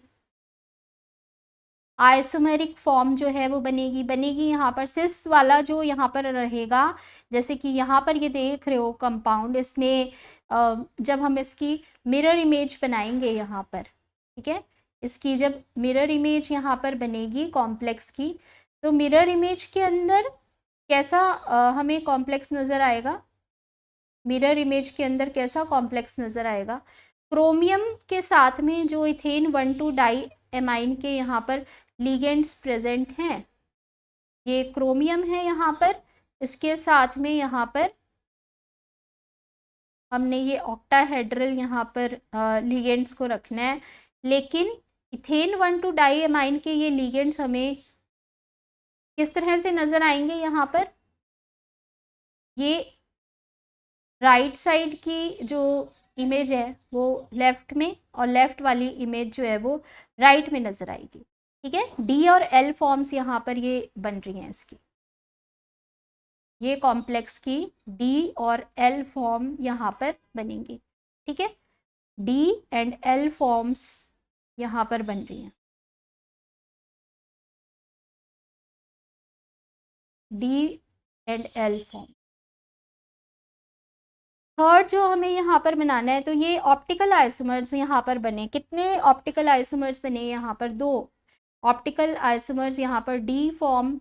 [SPEAKER 1] आइसोमेरिक फॉर्म जो है वो बनेगी यहाँ पर सिस वाला जो यहाँ पर रहेगा, जैसे कि यहाँ पर ये देख रहे हो कंपाउंड, इसमें जब हम इसकी मिरर इमेज बनाएंगे यहाँ पर, ठीक है, इसकी जब मिरर इमेज यहाँ पर बनेगी कॉम्प्लेक्स की, तो मिरर इमेज के अंदर कैसा हमें कॉम्प्लेक्स नज़र आएगा, मिरर इमेज के अंदर कैसा कॉम्प्लेक्स नज़र आएगा, क्रोमियम के साथ में जो इथेन 1,2 डाई एमाइन के यहाँ पर लिगेंड्स प्रेजेंट हैं, ये क्रोमियम है यहाँ पर, इसके साथ में यहाँ पर हमने ये ऑक्टाहेड्रल यहाँ पर लिगेंड्स को रखना है। लेकिन इथेन 1,2 डाई एमाइन के ये लिगेंड्स हमें किस तरह से नज़र आएंगे, यहाँ पर ये राइट साइड की जो इमेज है वो लेफ़्ट में, और लेफ़्ट वाली इमेज जो है वो राइट में नज़र आएगी, ठीक है। डी और एल फॉर्म्स यहाँ पर ये बन रही हैं इसकी, ये कॉम्प्लेक्स की डी और एल फॉर्म यहाँ पर बनेंगी, ठीक है। डी एंड एल फॉर्म्स यहाँ पर बन रही हैं, D and L form. Third जो हमें यहाँ पर बनाना है, तो ये ऑप्टिकल आइसोमर्स यहाँ पर बने, कितने ऑप्टिकल आइसोमर्स बने यहाँ पर, 2 ऑप्टिकल आइसोमर्स यहाँ पर डी फॉर्म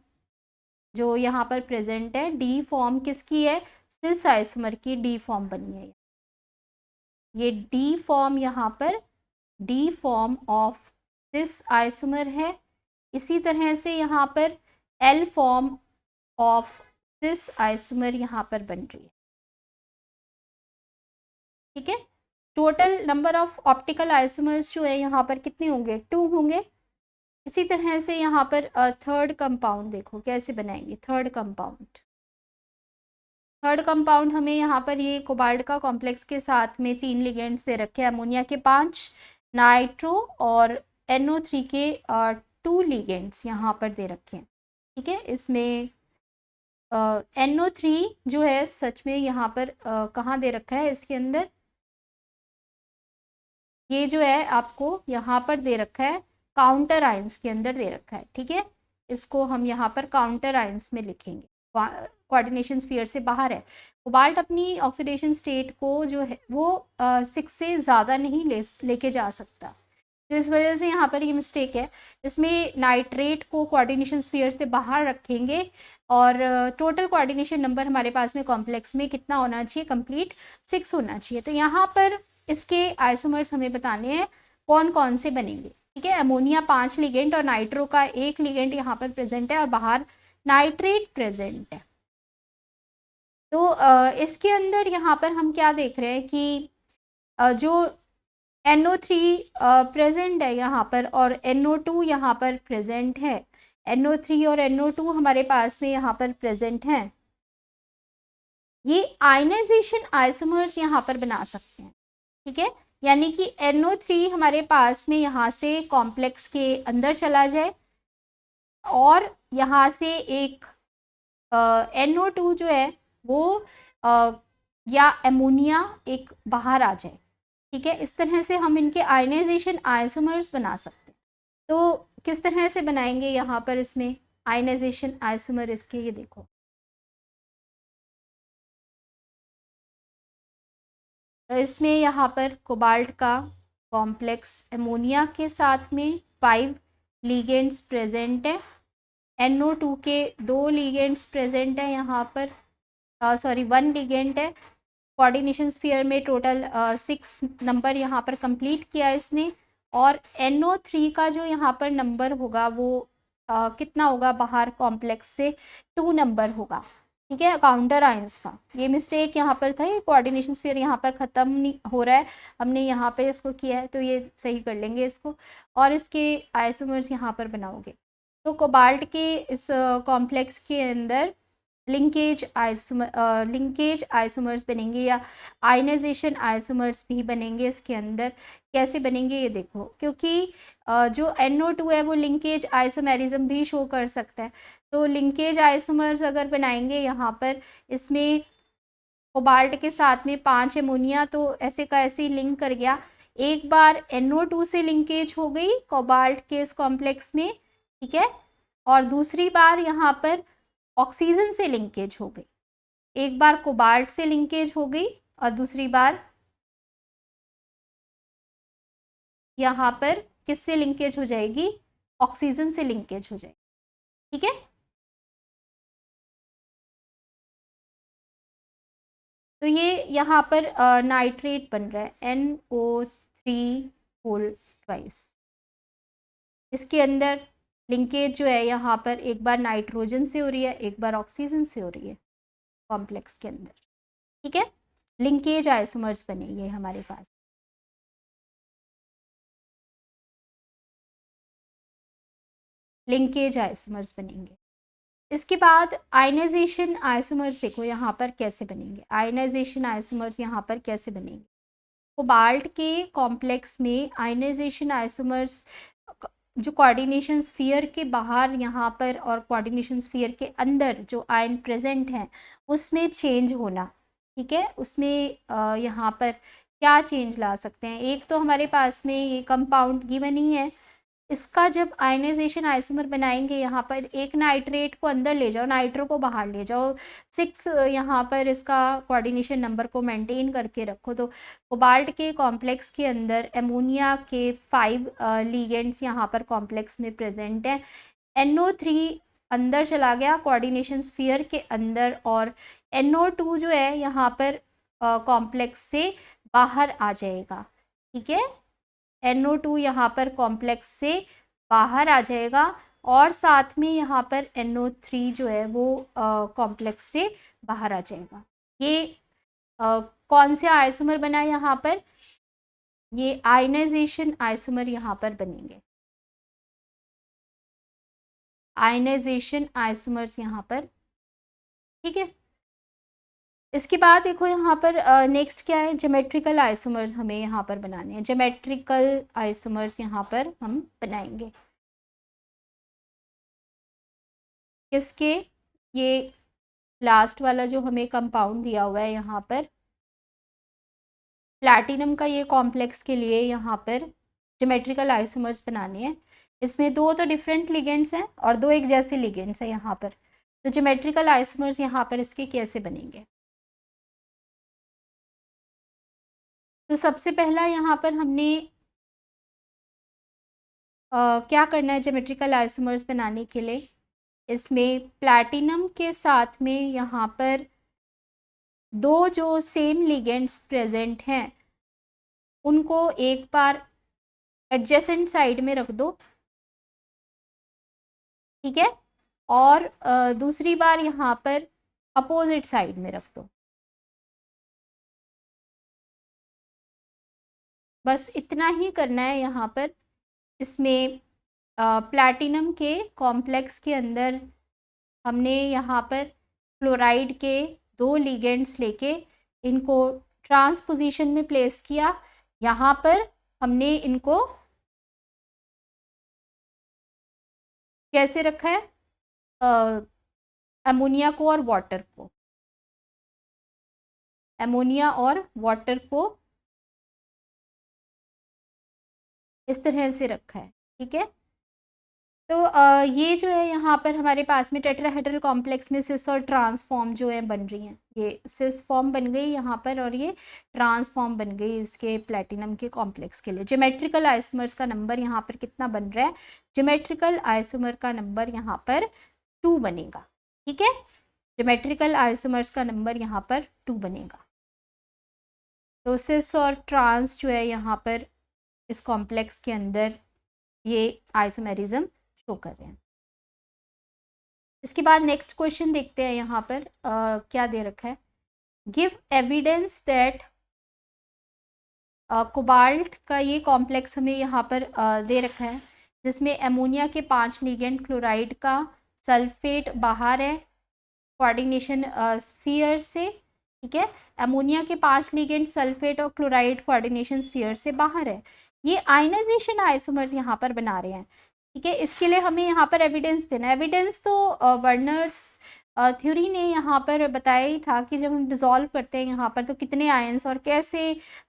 [SPEAKER 1] जो यहाँ पर प्रेजेंट है, डी फॉर्म किसकी है, सिस आइसोमर की डी फॉर्म बनी है, ये डी फॉर्म यहाँ पर D form of cis isomer है। इसी तरह से यहाँ पर L form of cis isomer यहाँ पर बन रही है, ठीक है। Total number of optical isomers जो है यहाँ पर कितने होंगे, 2 होंगे। इसी तरह से यहाँ पर थर्ड कंपाउंड देखो कैसे बनाएंगे, थर्ड कंपाउंड हमें यहाँ पर ये कोबाल्ट का कॉम्प्लेक्स के साथ में 3 लिगेंड्स दे रखे हैं, अमोनिया के 5, नाइट्रो और NO3 के 2 लिगेंड्स यहाँ पर दे रखे हैं, ठीक है। इसमें NO3 जो है सच में यहाँ पर कहाँ दे रखा है, इसके अंदर ये जो है आपको यहाँ पर दे रखा है काउंटर आयंस के अंदर दे रखा है, ठीक है। इसको हम यहाँ पर काउंटर आयंस में लिखेंगे, कोऑर्डिनेशन स्फीयर से बाहर है। कोबाल्ट अपनी ऑक्सीडेशन स्टेट को जो है वो 6 से ज़्यादा नहीं लेके जा सकता, तो इस वजह से यहाँ पर ये मिस्टेक है। इसमें नाइट्रेट को कोऑर्डिनेशन स्फीयर से बाहर रखेंगे, और टोटल कोऑर्डिनेशन नंबर हमारे पास में कॉम्प्लेक्स में कितना होना चाहिए, कंप्लीट 6 होना चाहिए। तो यहाँ पर इसके आइसोमर्स हमें बताने हैं कौन कौन से बनेंगे, ठीक है। अमोनिया 5 लिगेंड और नाइट्रो का 1 लिगेंड यहाँ पर प्रेजेंट है, और बाहर नाइट्रेट प्रेजेंट है। तो इसके अंदर यहाँ पर हम क्या देख रहे हैं कि जो NO3 प्रेजेंट है यहाँ पर, और NO2 यहाँ पर प्रेजेंट है, NO3 और NO2 हमारे पास में यहाँ पर प्रेजेंट हैं, ये आयनाइजेशन आइसोमर्स यहाँ पर बना सकते हैं, ठीक है। यानी कि NO3 हमारे पास में यहाँ से कॉम्प्लेक्स के अंदर चला जाए, और यहाँ से एक NO2 जो है वो या अमोनिया एक बाहर आ जाए, ठीक है। इस तरह से हम इनके आयनाइजेशन आइसोमर्स बना सकते हैं। तो किस तरह से बनाएंगे यहाँ पर इसमें आयनाइजेशन आइसोमर इसके, ये देखो तो इसमें यहाँ पर कोबाल्ट का कॉम्प्लेक्स अमोनिया के साथ में 5 लिगेंड्स प्रेजेंट है, NO2 के 2 लिगेंड्स प्रेजेंट है यहाँ पर, 1 लिगेंड है। कोऑर्डिनेशन स्फीयर में टोटल 6 नंबर यहाँ पर कंप्लीट किया इसने, और NO3 का जो यहाँ पर नंबर होगा वो कितना होगा, बाहर कॉम्प्लेक्स से 2 नंबर होगा, ठीक है, काउंटर आयंस का। ये मिस्टेक यहाँ पर था, ये कोऑर्डिनेशन स्फीयर यहाँ पर ख़त्म नहीं हो रहा है, हमने यहाँ पे इसको किया है, तो ये सही कर लेंगे इसको। और इसके आइसोमर्स यहाँ पर बनाओगे तो कोबाल्ट के इस कॉम्प्लेक्स के अंदर लिंकेज आइसोमर्स बनेंगे या आयनाइजेशन आइसोमर्स भी बनेंगे इसके अंदर। कैसे बनेंगे ये देखो, क्योंकि जो NO2 है वो लिंकेज आइसोमेरिज्म भी शो कर सकता है। तो लिंकेज आइसोमर्स अगर बनाएंगे यहाँ पर, इसमें कोबाल्ट के साथ में 5 एमोनिया, तो ऐसे का ऐसे ही लिंक कर गया। एक बार NO2 से लिंकेज हो गई कोबाल्ट के इस कॉम्प्लेक्स में, ठीक है, और दूसरी बार यहाँ पर ऑक्सीजन से लिंकेज हो गई। एक बार कोबाल्ट से लिंकेज हो गई और दूसरी बार यहाँ पर किससे लिंकेज हो जाएगी, ऑक्सीजन से लिंकेज हो जाएगी। ठीक है, तो ये यहाँ पर नाइट्रेट बन रहा है NO3 होल ट्वाइस। इसके अंदर लिंकेज जो है यहाँ पर एक बार नाइट्रोजन से हो रही है, एक बार ऑक्सीजन से हो रही है कॉम्प्लेक्स के अंदर। ठीक है, लिंकेज आइसोमर्स बनेंगे हमारे पास। लिंकेज आइसोमर्स बनेंगे। इसके बाद आयनाइजेशन आइसोमर्स देखो यहाँ पर कैसे बनेंगे। आयनाइजेशन आइसोमर्स यहाँ पर कैसे बनेंगे, कोबाल्ट के कॉम्प्लेक्स में आयनाइजेशन आइसोमर्स जो कोऑर्डिनेशन स्फीयर के बाहर यहाँ पर और कोऑर्डिनेशन स्फीयर के अंदर जो आयन प्रेजेंट हैं उसमें चेंज होना। ठीक है, उसमें यहाँ पर क्या चेंज ला सकते हैं। एक तो हमारे पास में ये कंपाउंड गिवन ही है, इसका जब आयनाइजेशन आइसोमर बनाएंगे यहाँ पर एक नाइट्रेट को अंदर ले जाओ, नाइट्रो को बाहर ले जाओ, 6 यहाँ पर इसका कोऑर्डिनेशन नंबर को मेंटेन करके रखो। तो कोबाल्ट के कॉम्प्लेक्स के अंदर एमोनिया के 5 लीगेंड्स यहाँ पर कॉम्प्लेक्स में प्रेजेंट हैं। NO3 अंदर चला गया कोऑर्डिनेशन स्फीयर के अंदर और NO2 जो है यहाँ पर कॉम्प्लेक्स से बाहर आ जाएगा। ठीक है, NO2 यहाँ पर कॉम्प्लेक्स से बाहर आ जाएगा और साथ में यहाँ पर NO3 जो है वो कॉम्प्लेक्स से बाहर आ जाएगा। ये कौन से आइसोमर बना है यहाँ पर, ये आयनाइजेशन आइसोमर यहाँ पर बनेंगे। आयनाइजेशन आइसोमर्स यहाँ पर। ठीक है, इसके बाद देखो यहाँ पर नेक्स्ट क्या है, ज्योमेट्रिकल आइसोमर्स हमें यहाँ पर बनाने हैं। ज्योमेट्रिकल आइसोमर्स यहाँ पर हम बनाएंगे किसके, ये लास्ट वाला जो हमें कंपाउंड दिया हुआ है यहाँ पर प्लैटिनम का, ये कॉम्प्लेक्स के लिए यहाँ पर ज्योमेट्रिकल आइसोमर्स बनाने हैं। इसमें 2 तो डिफरेंट लिगेंड्स हैं और 2 एक जैसे लिगेंड्स हैं यहाँ पर। तो ज्योमेट्रिकल आइसोमर्स यहाँ पर इसके कैसे बनेंगे, तो सबसे पहला यहाँ पर हमने क्या करना है ज्योमेट्रिकल आइसोमर्स बनाने के लिए, इसमें प्लैटिनम के साथ में यहाँ पर 2 जो सेम लिगेंड्स प्रेजेंट हैं उनको एक बार एडजेसेंट साइड में रख दो। ठीक है, और दूसरी बार यहाँ पर अपोजिट साइड में रख दो। बस इतना ही करना है यहाँ पर। इसमें प्लैटिनम के कॉम्प्लेक्स के अंदर हमने यहाँ पर क्लोराइड के 2 लिगेंड्स लेके इनको ट्रांसपोजिशन में प्लेस किया। यहाँ पर हमने इनको कैसे रखा है, अमोनिया को और वाटर को, अमोनिया और वाटर को इस तरह से रखा है। ठीक है, तो ये जो है यहाँ पर हमारे पास में टेट्राहेड्रल कॉम्प्लेक्स में सिस और ट्रांसफॉर्म जो है बन रही हैं। ये सिस फॉर्म बन गई यहाँ पर और ये ट्रांसफॉर्म बन गई इसके प्लैटिनम के कॉम्प्लेक्स के लिए। ज्योमेट्रिकल आइसोमर्स का नंबर यहाँ पर कितना बन रहा है, ज्योमेट्रिकल आइसोमर का नंबर यहाँ पर 2 बनेगा। ठीक है, ज्योमेट्रिकल आइसोमर्स का नंबर यहाँ पर 2 बनेगा। तो सिस और ट्रांस जो है यहाँ पर इस कॉम्प्लेक्स के अंदर ये आइसोमेरिज्म शो कर रहे हैं। इसके बाद नेक्स्ट क्वेश्चन देखते हैं यहाँ पर क्या दे रखा है। गिव एविडेंस दैट कोबाल्ट का ये कॉम्प्लेक्स हमें यहाँ पर दे रखा है जिसमें एमोनिया के 5 लिगेंड, क्लोराइड का सल्फेट बाहर है कोऑर्डिनेशन स्फीयर से, ठीक है। एमोनिया के 5 लिगेंड, सल्फेट और क्लोराइड कोऑर्डिनेशन स्फीयर से बाहर है। ये आयनाइजेशन आइसोमर्स यहाँ पर बना रहे हैं, ठीक है। इसके लिए हमें यहाँ पर एविडेंस देना है। एविडेंस तो वर्नर्स थ्योरी ने यहाँ पर बताया ही था कि जब हम डिज़ोल्व करते हैं यहाँ पर तो कितने आयंस और कैसे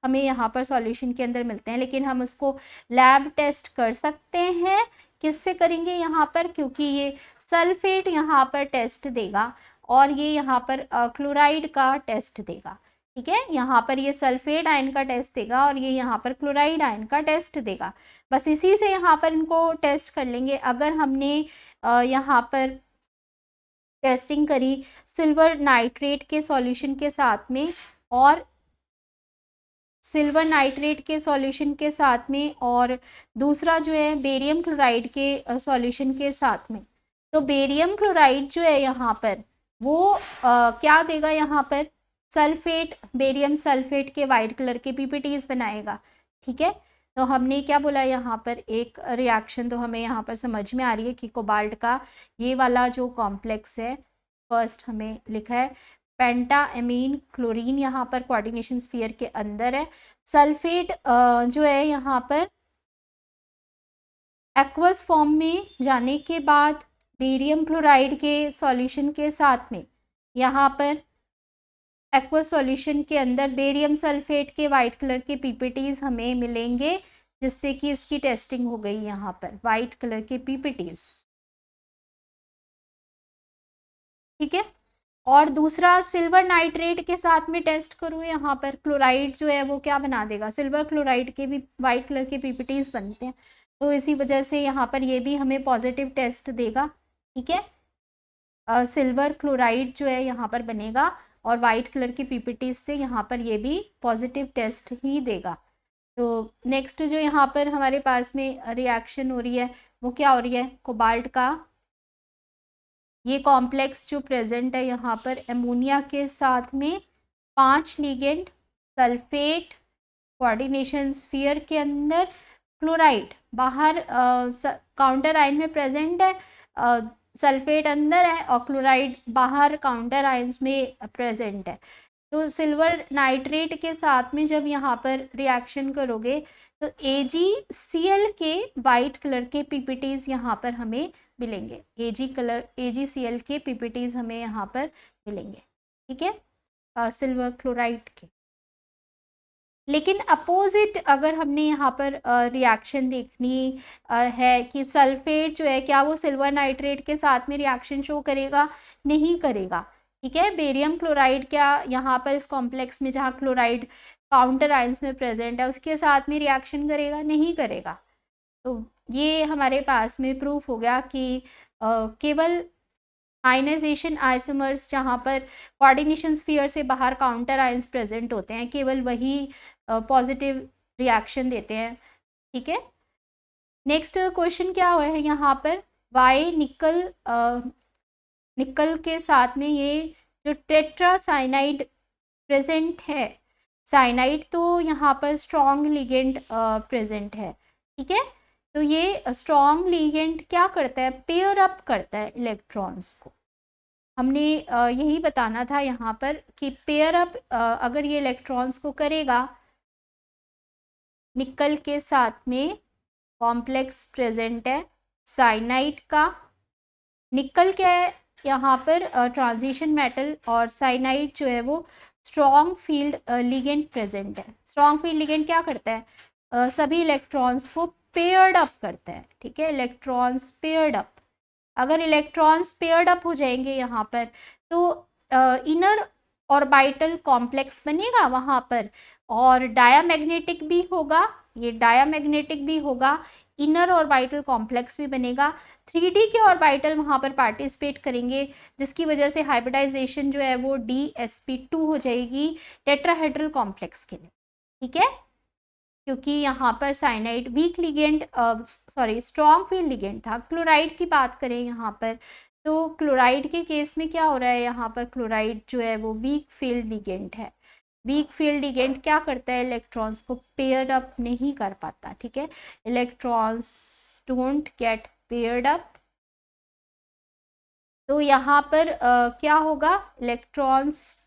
[SPEAKER 1] हमें यहाँ पर सॉल्यूशन के अंदर मिलते हैं, लेकिन हम उसको लैब टेस्ट कर सकते हैं। किससे करेंगे यहाँ पर, क्योंकि ये सल्फेट यहाँ पर टेस्ट देगा और ये यहाँ पर क्लोराइड का टेस्ट देगा, ठीक है। यहाँ पर ये सल्फेट आयन का टेस्ट देगा और ये यहाँ पर क्लोराइड आयन का टेस्ट देगा। बस इसी से यहाँ पर इनको टेस्ट कर लेंगे। अगर हमने यहाँ पर टेस्टिंग करी सिल्वर नाइट्रेट के सॉल्यूशन के साथ में और सिल्वर नाइट्रेट के सॉल्यूशन के साथ में और दूसरा जो है बेरियम क्लोराइड के सॉल्यूशन के साथ में, तो बेरियम क्लोराइड जो है यहाँ पर वो क्या देगा, यहाँ पर सल्फेट, बेरियम सल्फेट के वाइट कलर के पीपीटीज बनाएगा, ठीक है। तो हमने क्या बोला यहाँ पर, एक रिएक्शन तो हमें यहाँ पर समझ में आ रही है कि कोबाल्ट का ये वाला जो कॉम्प्लेक्स है, फर्स्ट हमें लिखा है पेंटा एमीन क्लोरीन यहाँ पर कोऑर्डिनेशन स्फीयर के अंदर है। सल्फेट जो है यहाँ पर एक्वस फॉर्म में जाने के बाद बेरियम क्लोराइड के सॉल्यूशन के साथ में यहाँ पर एक्वस सॉल्यूशन के अंदर बेरियम सल्फेट के वाइट कलर के पीपीटीज हमें मिलेंगे, जिससे कि इसकी टेस्टिंग हो गई यहाँ पर वाइट कलर के पीपीटीज, ठीक है। और दूसरा सिल्वर नाइट्रेट के साथ में टेस्ट करूँ, यहाँ पर क्लोराइड जो है वो क्या बना देगा, सिल्वर क्लोराइड के भी वाइट कलर के पीपीटीज बनते हैं, तो इसी वजह से यहाँ पर ये भी हमें पॉजिटिव टेस्ट देगा, ठीक है। सिल्वर क्लोराइड जो है यहाँ पर बनेगा और वाइट कलर की पीपीटीज से यहाँ पर ये भी पॉजिटिव टेस्ट ही देगा। तो नेक्स्ट जो यहाँ पर हमारे पास में रिएक्शन हो रही है वो क्या हो रही है, कोबाल्ट का ये कॉम्प्लेक्स जो प्रेजेंट है यहाँ पर एमोनिया के साथ में 5 लिगेंड, सल्फेट कोऑर्डिनेशन स्फीयर के अंदर, क्लोराइड बाहर काउंटर आयन में प्रेजेंट है, सल्फेट अंदर है और क्लोराइड बाहर काउंटर आयंस में प्रेजेंट है। तो सिल्वर नाइट्रेट के साथ में जब यहाँ पर रिएक्शन करोगे तो AgCl के वाइट कलर के पीपीटीज यहाँ पर हमें मिलेंगे, AgCl के पीपीटीज हमें यहाँ पर मिलेंगे, ठीक है, सिल्वर क्लोराइड के। लेकिन अपोजिट अगर हमने यहाँ पर रिएक्शन देखनी है कि सल्फेट जो है क्या वो सिल्वर नाइट्रेट के साथ में रिएक्शन शो करेगा, नहीं करेगा, ठीक है। बेरियम क्लोराइड क्या यहाँ पर इस कॉम्प्लेक्स में जहाँ क्लोराइड काउंटर आयंस में प्रेजेंट है उसके साथ में रिएक्शन करेगा, नहीं करेगा। तो ये हमारे पास में प्रूफ हो गया कि केवल आयनाइजेशन आइसोमर्स जहाँ पर कोऑर्डिनेशन स्फीयर से बाहर काउंटर आयंस प्रेजेंट होते हैं केवल वही पॉजिटिव रिएक्शन देते हैं, ठीक है। नेक्स्ट क्वेश्चन क्या हुआ है यहाँ पर, वाई निकल के साथ में ये जो टेट्रासाइनाइड प्रेजेंट है, साइनाइड तो यहाँ पर स्ट्रॉन्ग लिगेंड प्रेजेंट है, ठीक है। तो ये स्ट्रॉन्ग लिगेंड क्या करता है, पेयर अप करता है इलेक्ट्रॉन्स को। हमने यही बताना था यहाँ पर कि पेयर अप अगर ये इलेक्ट्रॉन्स को करेगा, निकल के साथ में कॉम्प्लेक्स प्रेजेंट है साइनाइड का, निकल क्या है यहाँ पर ट्रांजिशन मेटल और साइनाइड जो है वो स्ट्रॉन्ग फील्ड लिगेंड प्रेजेंट है। स्ट्रॉन्ग फील्ड लिगेंड क्या करता है, सभी इलेक्ट्रॉन्स को पेयर्ड अप करता है, ठीक है, इलेक्ट्रॉन्स पेयर्ड अप। अगर इलेक्ट्रॉन्स पेयर्ड अप हो जाएंगे यहाँ पर तो इनर ऑर्बिटल कॉम्प्लेक्स बनेगा वहाँ पर और डायामैग्नेटिक भी होगा, ये डायामैग्नेटिक भी होगा, इनर ऑर्बिटल कॉम्प्लेक्स भी बनेगा, 3D के ऑर्बिटल वहाँ पर पार्टिसिपेट करेंगे जिसकी वजह से हाइब्रिडाइजेशन जो है वो DsP2 हो जाएगी टेट्राहेड्रल कॉम्प्लेक्स के लिए, ठीक है। क्योंकि यहाँ पर cyanide week ligand strong field ligand था। क्लोराइड की बात करें यहाँ पर तो क्लोराइड के केस में क्या हो रहा है, यहाँ पर क्लोराइड जो है वो वीक फील्ड लिगेंड है। वीक फील्ड लिगेंड क्या करता है, इलेक्ट्रॉन्स को पेयर अप नहीं कर पाता, ठीक है, electrons don't get paired up. तो यहाँ पर क्या होगा, इलेक्ट्रॉन्स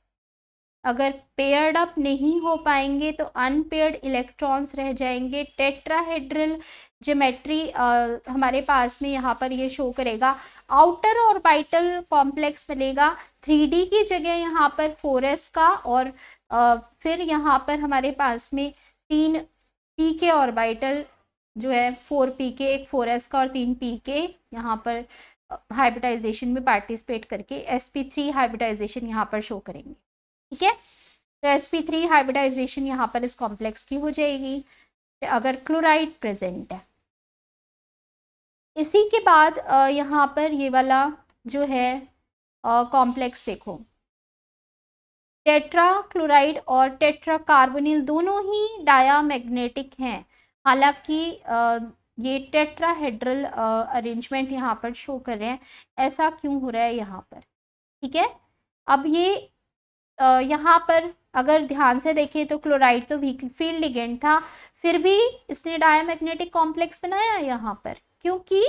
[SPEAKER 1] अगर पेयर्ड अप नहीं हो पाएंगे तो अनपेयर्ड इलेक्ट्रॉन्स रह जाएंगे। टेट्राहेड्रल ज्योमेट्री हमारे पास में यहाँ पर ये शो करेगा। आउटर ऑर्बिटल कॉम्प्लेक्स बनेगा 3D की जगह यहाँ पर 4s का, और फिर यहाँ पर हमारे पास में 3 pk ऑर्बिटल जो है 4pk, एक 4s का और 3pk यहाँ पर हाइब्रिडाइजेशन में पार्टिसिपेट करके sp3 हाइब्रिडाइजेशन यहाँ पर शो करेंगे, ठीक है। तो sp3 हाइब्रिडाइजेशन यहाँ पर इस कॉम्प्लेक्स की हो जाएगी अगर क्लोराइड प्रेजेंट है। इसी के बाद यहाँ पर ये वाला जो है कॉम्प्लेक्स देखो, टेट्रा क्लोराइड और टेट्रा कार्बोनिल दोनों ही डायामैग्नेटिक हैं। हालांकि ये टेट्राहेड्रल अरेंजमेंट यहाँ पर शो कर रहे हैं। ऐसा क्यों हो रहा है यहाँ पर, ठीक है। अब ये यहाँ पर अगर ध्यान से देखें तो क्लोराइड तो वीक फील्ड लिगेंड था, फिर भी इसने डायामैग्नेटिक कॉम्प्लेक्स बनाया यहाँ पर, क्योंकि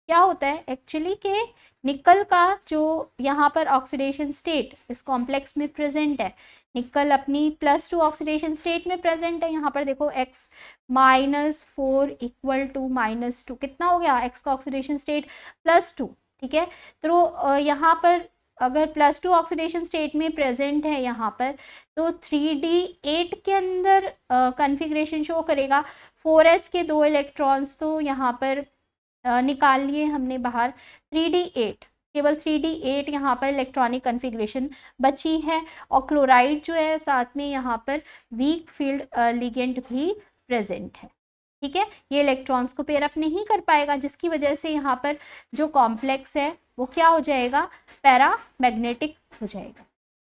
[SPEAKER 1] क्या होता है एक्चुअली के निकल का जो यहाँ पर ऑक्सीडेशन स्टेट इस कॉम्प्लेक्स में प्रेजेंट है, निकल अपनी +2 ऑक्सीडेशन स्टेट में प्रेजेंट है। यहाँ पर देखो x -4 इक्वल टू -2 कितना हो गया, x का ऑक्सीडेशन स्टेट +2, ठीक है। तो यहाँ पर अगर +2 ऑक्सीडेशन स्टेट में प्रेजेंट है यहाँ पर, तो 3d8 के अंदर कन्फिग्रेशन शो करेगा। 4s के 2 इलेक्ट्रॉन्स तो यहाँ पर निकाल लिए हमने बाहर, 3d8 केवल 3d8 यहाँ पर इलेक्ट्रॉनिक कन्फिग्रेशन बची है। और क्लोराइड जो है साथ में यहाँ पर वीक फील्ड लिगेंड भी प्रेजेंट है, ठीक है। ये इलेक्ट्रॉन्स को पेयर अप नहीं कर पाएगा, जिसकी वजह से यहाँ पर जो कॉम्प्लेक्स है वो क्या हो जाएगा, पैरामैग्नेटिक हो जाएगा,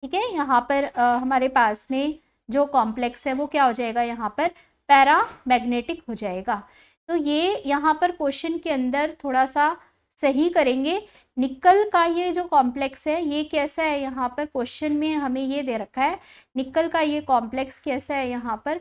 [SPEAKER 1] ठीक है। यहाँ पर हमारे पास में जो कॉम्प्लेक्स है वो क्या हो जाएगा, यहाँ पर पैरामैग्नेटिक हो जाएगा। तो ये यहाँ पर क्वेश्चन के अंदर थोड़ा सा सही करेंगे। निकल का ये जो कॉम्प्लेक्स है ये कैसा है, यहाँ पर क्वेश्चन में हमें ये दे रखा है, निकल का ये कॉम्प्लेक्स कैसा है, यहाँ पर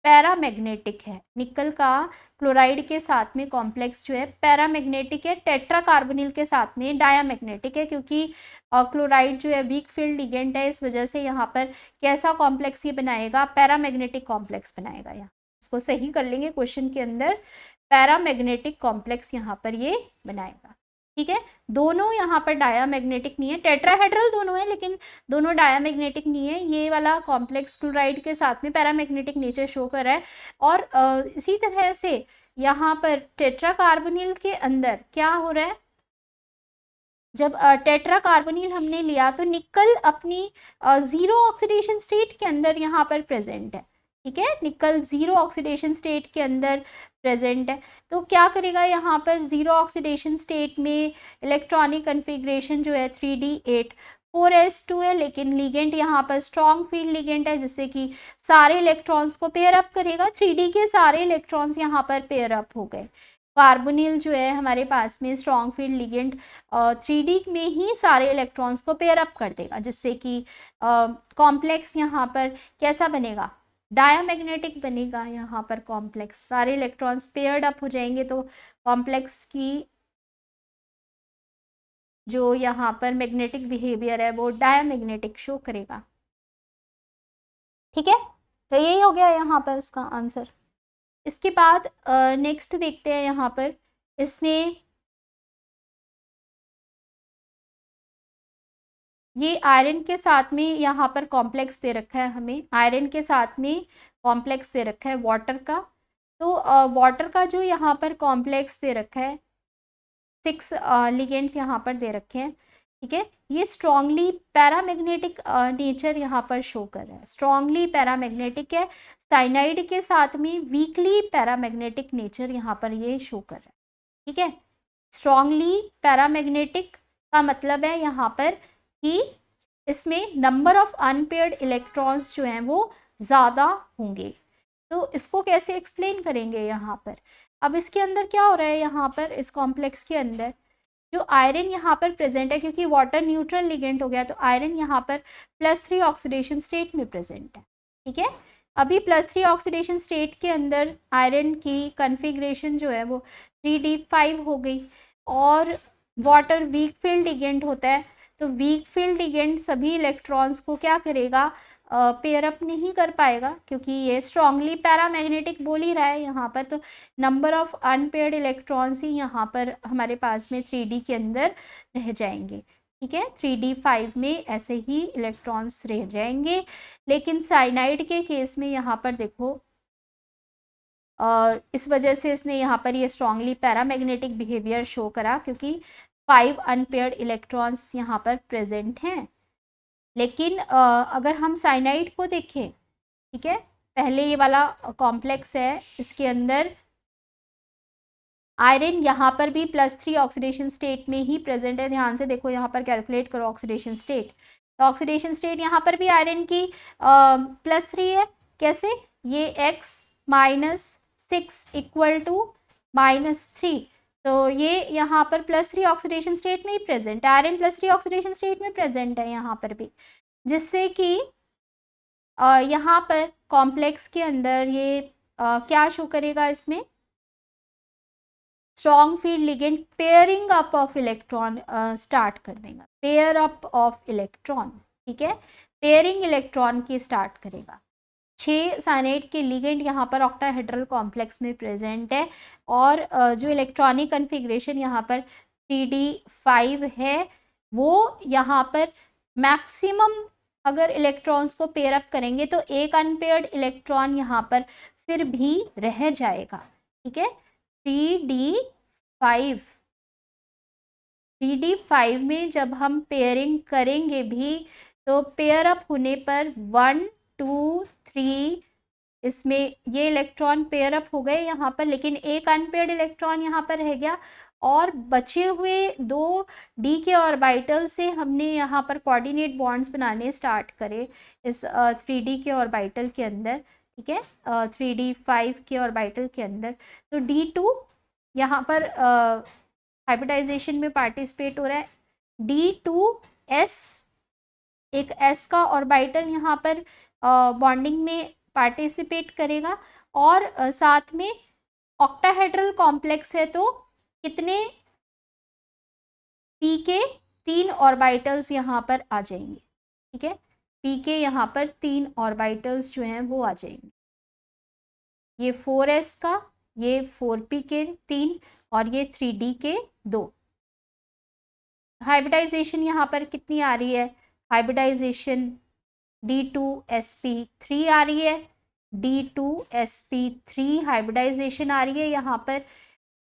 [SPEAKER 1] पैरामैग्नेटिक है। निकल का क्लोराइड के साथ में कॉम्प्लेक्स जो है पैरामैग्नेटिक है, टेट्रा कार्बोनिल के साथ में डायामैग्नेटिक है, क्योंकि क्लोराइड जो है वीक फील्ड लिगेंड है, इस वजह से यहाँ पर कैसा कॉम्प्लेक्स ये बनाएगा, पैरामैग्नेटिक कॉम्प्लेक्स बनाएगा। यहाँ इसको सही कर लेंगे, क्वेश्चन के अंदर पैरामैग्नेटिक कॉम्प्लेक्स यहाँ पर ये बनाएगा, ठीक है। दोनों यहाँ पर डायामैग्नेटिक नहीं है, टेट्राहेड्रल दोनों है लेकिन दोनों डायामैग्नेटिक नहीं है। ये वाला कॉम्प्लेक्स क्लोराइड के साथ में पैरामैग्नेटिक नेचर शो कर रहा है। और इसी तरह से यहाँ पर टेट्रा कार्बोनिल के अंदर क्या हो रहा है, जब टेट्रा कार्बोनिल हमने लिया तो निकल अपनी 0 ऑक्सीडेशन स्टेट के अंदर यहाँ पर प्रेजेंट है, ठीक है। निकल 0 ऑक्सीडेशन स्टेट के अंदर प्रेजेंट है। तो क्या करेगा, यहाँ पर 0 ऑक्सीडेशन स्टेट में इलेक्ट्रॉनिक कन्फिग्रेशन जो है 3d8 4s2 है, लेकिन लिगेंड यहाँ पर स्ट्रॉन्ग फील्ड लिगेंड है, जिससे कि सारे इलेक्ट्रॉन्स को पेयर अप करेगा। 3d के सारे इलेक्ट्रॉन्स यहाँ पर पेयर अप हो गए। कार्बोनिल जो है हमारे पास में स्ट्रॉन्ग फील्ड लिगेंड 3d में ही सारे इलेक्ट्रॉन्स को पेयर अप कर देगा, जिससे कि कॉम्प्लेक्स यहाँ पर कैसा बनेगा, डायामैग्नेटिक बनेगा। यहाँ पर कॉम्प्लेक्स सारे इलेक्ट्रॉन्स पेयर्ड अप हो जाएंगे, तो कॉम्प्लेक्स की जो यहाँ पर मैग्नेटिक बिहेवियर है वो डायामैग्नेटिक शो करेगा, ठीक है। तो यही हो गया यहाँ पर इसका आंसर। इसके बाद नेक्स्ट देखते हैं यहाँ पर, इसमें ये आयरन के साथ में यहाँ पर कॉम्प्लेक्स दे रखा है, हमें आयरन के साथ में कॉम्प्लेक्स दे रखा है वाटर का। तो वाटर का जो यहाँ पर कॉम्प्लेक्स दे रखा है 6 लिगेंड्स यहाँ पर दे रखे हैं, ठीक है। ये स्ट्रॉन्गली पैरामैग्नेटिक नेचर यहाँ पर शो कर रहा है, स्ट्रॉन्गली पैरामैग्नेटिक है। साइनाइड के साथ में वीकली पैरामैग्नेटिक नेचर यहाँ पर ये शो कर रहा है, ठीक है। स्ट्रॉन्गली पैरामैग्नेटिक का मतलब है यहाँ पर कि इसमें नंबर ऑफ अनपेयर्ड इलेक्ट्रॉन्स जो हैं वो ज़्यादा होंगे। तो इसको कैसे एक्सप्लेन करेंगे यहाँ पर, अब इसके अंदर क्या हो रहा है, यहाँ पर इस कॉम्प्लेक्स के अंदर जो आयरन यहाँ पर प्रेजेंट है, क्योंकि वाटर न्यूट्रल लिगेंड हो गया तो आयरन यहाँ पर +3 ऑक्सीडेशन स्टेट में प्रेजेंट है। ठीक है, अभी +3 ऑक्सीडेशन स्टेट के अंदर आयरन की कन्फिग्रेशन जो है वो 3d5 हो गई, और वाटर वीक फील्ड लिगेंड होता है, तो वीक फील्ड लिगेंड सभी इलेक्ट्रॉन्स को क्या करेगा, पेयर अप नहीं कर पाएगा, क्योंकि ये स्ट्रांगली पैरामैग्नेटिक बोल ही रहा है यहाँ पर, तो नंबर ऑफ अनपेयर्ड इलेक्ट्रॉन्स ही यहाँ पर हमारे पास में 3D के अंदर रह जाएंगे। ठीक है, 3d5 में ऐसे ही इलेक्ट्रॉन्स रह जाएंगे। लेकिन साइनाइड के केस में यहाँ पर देखो, इस वजह से इसने यहाँ पर ये स्ट्रांगली पैरामैग्नेटिक बिहेवियर शो करा, क्योंकि 5 अनपेयर्ड इलेक्ट्रॉन्स यहाँ पर प्रेजेंट हैं। लेकिन अगर हम साइनाइड को देखें, ठीक है, पहले ये वाला कॉम्प्लेक्स है, इसके अंदर आयरन यहाँ पर भी +3 ऑक्सीडेशन स्टेट में ही प्रेजेंट है। ध्यान से देखो, यहाँ पर कैलकुलेट करो ऑक्सीडेशन स्टेट, तो ऑक्सीडेशन स्टेट यहाँ पर भी आयरन की +3 है। कैसे, ये x - 6 = -3, तो ये यहाँ पर +3 ऑक्सीडेशन स्टेट में ही प्रेजेंट है, आयरन +3 ऑक्सीडेशन स्टेट में प्रेजेंट है यहाँ पर भी, जिससे कि यहाँ पर कॉम्प्लेक्स के अंदर ये क्या शो करेगा, इसमें strong field ligand pairing up of electron start कर देगा, पेयर अप ऑफ इलेक्ट्रॉन। ठीक है, पेयरिंग इलेक्ट्रॉन की स्टार्ट करेगा। 6 साइनाइड के लिगेंड यहाँ पर ऑक्टाहेड्रल कॉम्प्लेक्स में प्रेजेंट है, और जो इलेक्ट्रॉनिक कन्फिग्रेशन यहाँ पर 3d5 है, वो यहाँ पर मैक्सिमम अगर इलेक्ट्रॉन्स को पेयर अप करेंगे तो एक अनपेयर्ड इलेक्ट्रॉन यहाँ पर फिर भी रह जाएगा। ठीक है, 3d5 में जब हम पेयरिंग करेंगे भी तो पेयर अप होने पर 1 2 3 इसमें ये इलेक्ट्रॉन पेयर अप हो गए यहाँ पर, लेकिन एक अनपेयर्ड इलेक्ट्रॉन यहाँ पर रह गया, और बचे हुए 2 डी के ऑर्बिटल से हमने यहाँ पर कोऑर्डिनेट बॉन्ड्स बनाने स्टार्ट करे इस 3d के ऑर्बिटल के अंदर। ठीक है, 3d5 के ऑर्बिटल के अंदर, तो d2 यहाँ पर हाइब्रिडाइजेशन में पार्टिसिपेट हो रहा है। d2s एक s का ऑर्बिटल यहाँ पर बॉन्डिंग में पार्टिसिपेट करेगा, और साथ में ऑक्टाहेड्रल कॉम्प्लेक्स है तो कितने p के 3 ऑर्बिटल्स यहाँ पर आ जाएंगे। ठीक है, p के यहाँ पर 3 ऑर्बिटल्स जो हैं वो आ जाएंगे, ये 4s का, ये 4p के 3, और ये 3d के 2। हाइब्रिडाइजेशन यहाँ पर कितनी आ रही है, हाइब्रिडाइजेशन d2sp3 आ रही है, d2sp3 हाइब्रिडाइजेशन आ रही है यहाँ पर,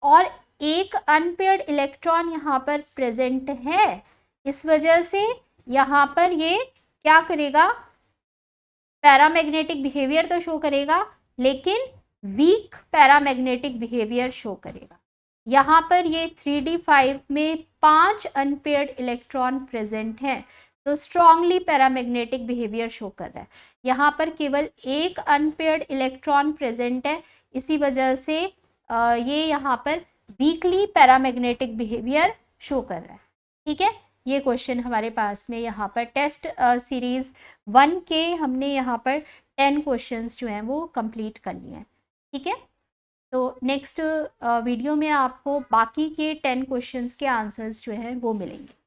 [SPEAKER 1] और एक अनपेयर्ड इलेक्ट्रॉन यहाँ पर प्रेजेंट है, इस वजह से यहाँ पर ये क्या करेगा, पैरामैग्नेटिक बिहेवियर तो शो करेगा, लेकिन वीक पैरामैग्नेटिक बिहेवियर शो करेगा। यहाँ पर ये 3d5 में 5 अनपेयर्ड इलेक्ट्रॉन प्रेजेंट हैं, तो स्ट्रांगली पैरामैग्नेटिक बिहेवियर शो कर रहा है। यहाँ पर केवल एक अनपेयर्ड इलेक्ट्रॉन प्रेजेंट है, इसी वजह से ये यहाँ पर वीकली पैरामैग्नेटिक बिहेवियर शो कर रहा है। ठीक है, ये क्वेश्चन हमारे पास में यहाँ पर टेस्ट सीरीज 1 के हमने यहाँ पर 10 क्वेश्चंस जो हैं वो कंप्लीट कर लिए हैं। ठीक है, तो नेक्स्ट वीडियो में आपको बाकी के 10 क्वेश्चंस के आंसर्स जो हैं वो मिलेंगे।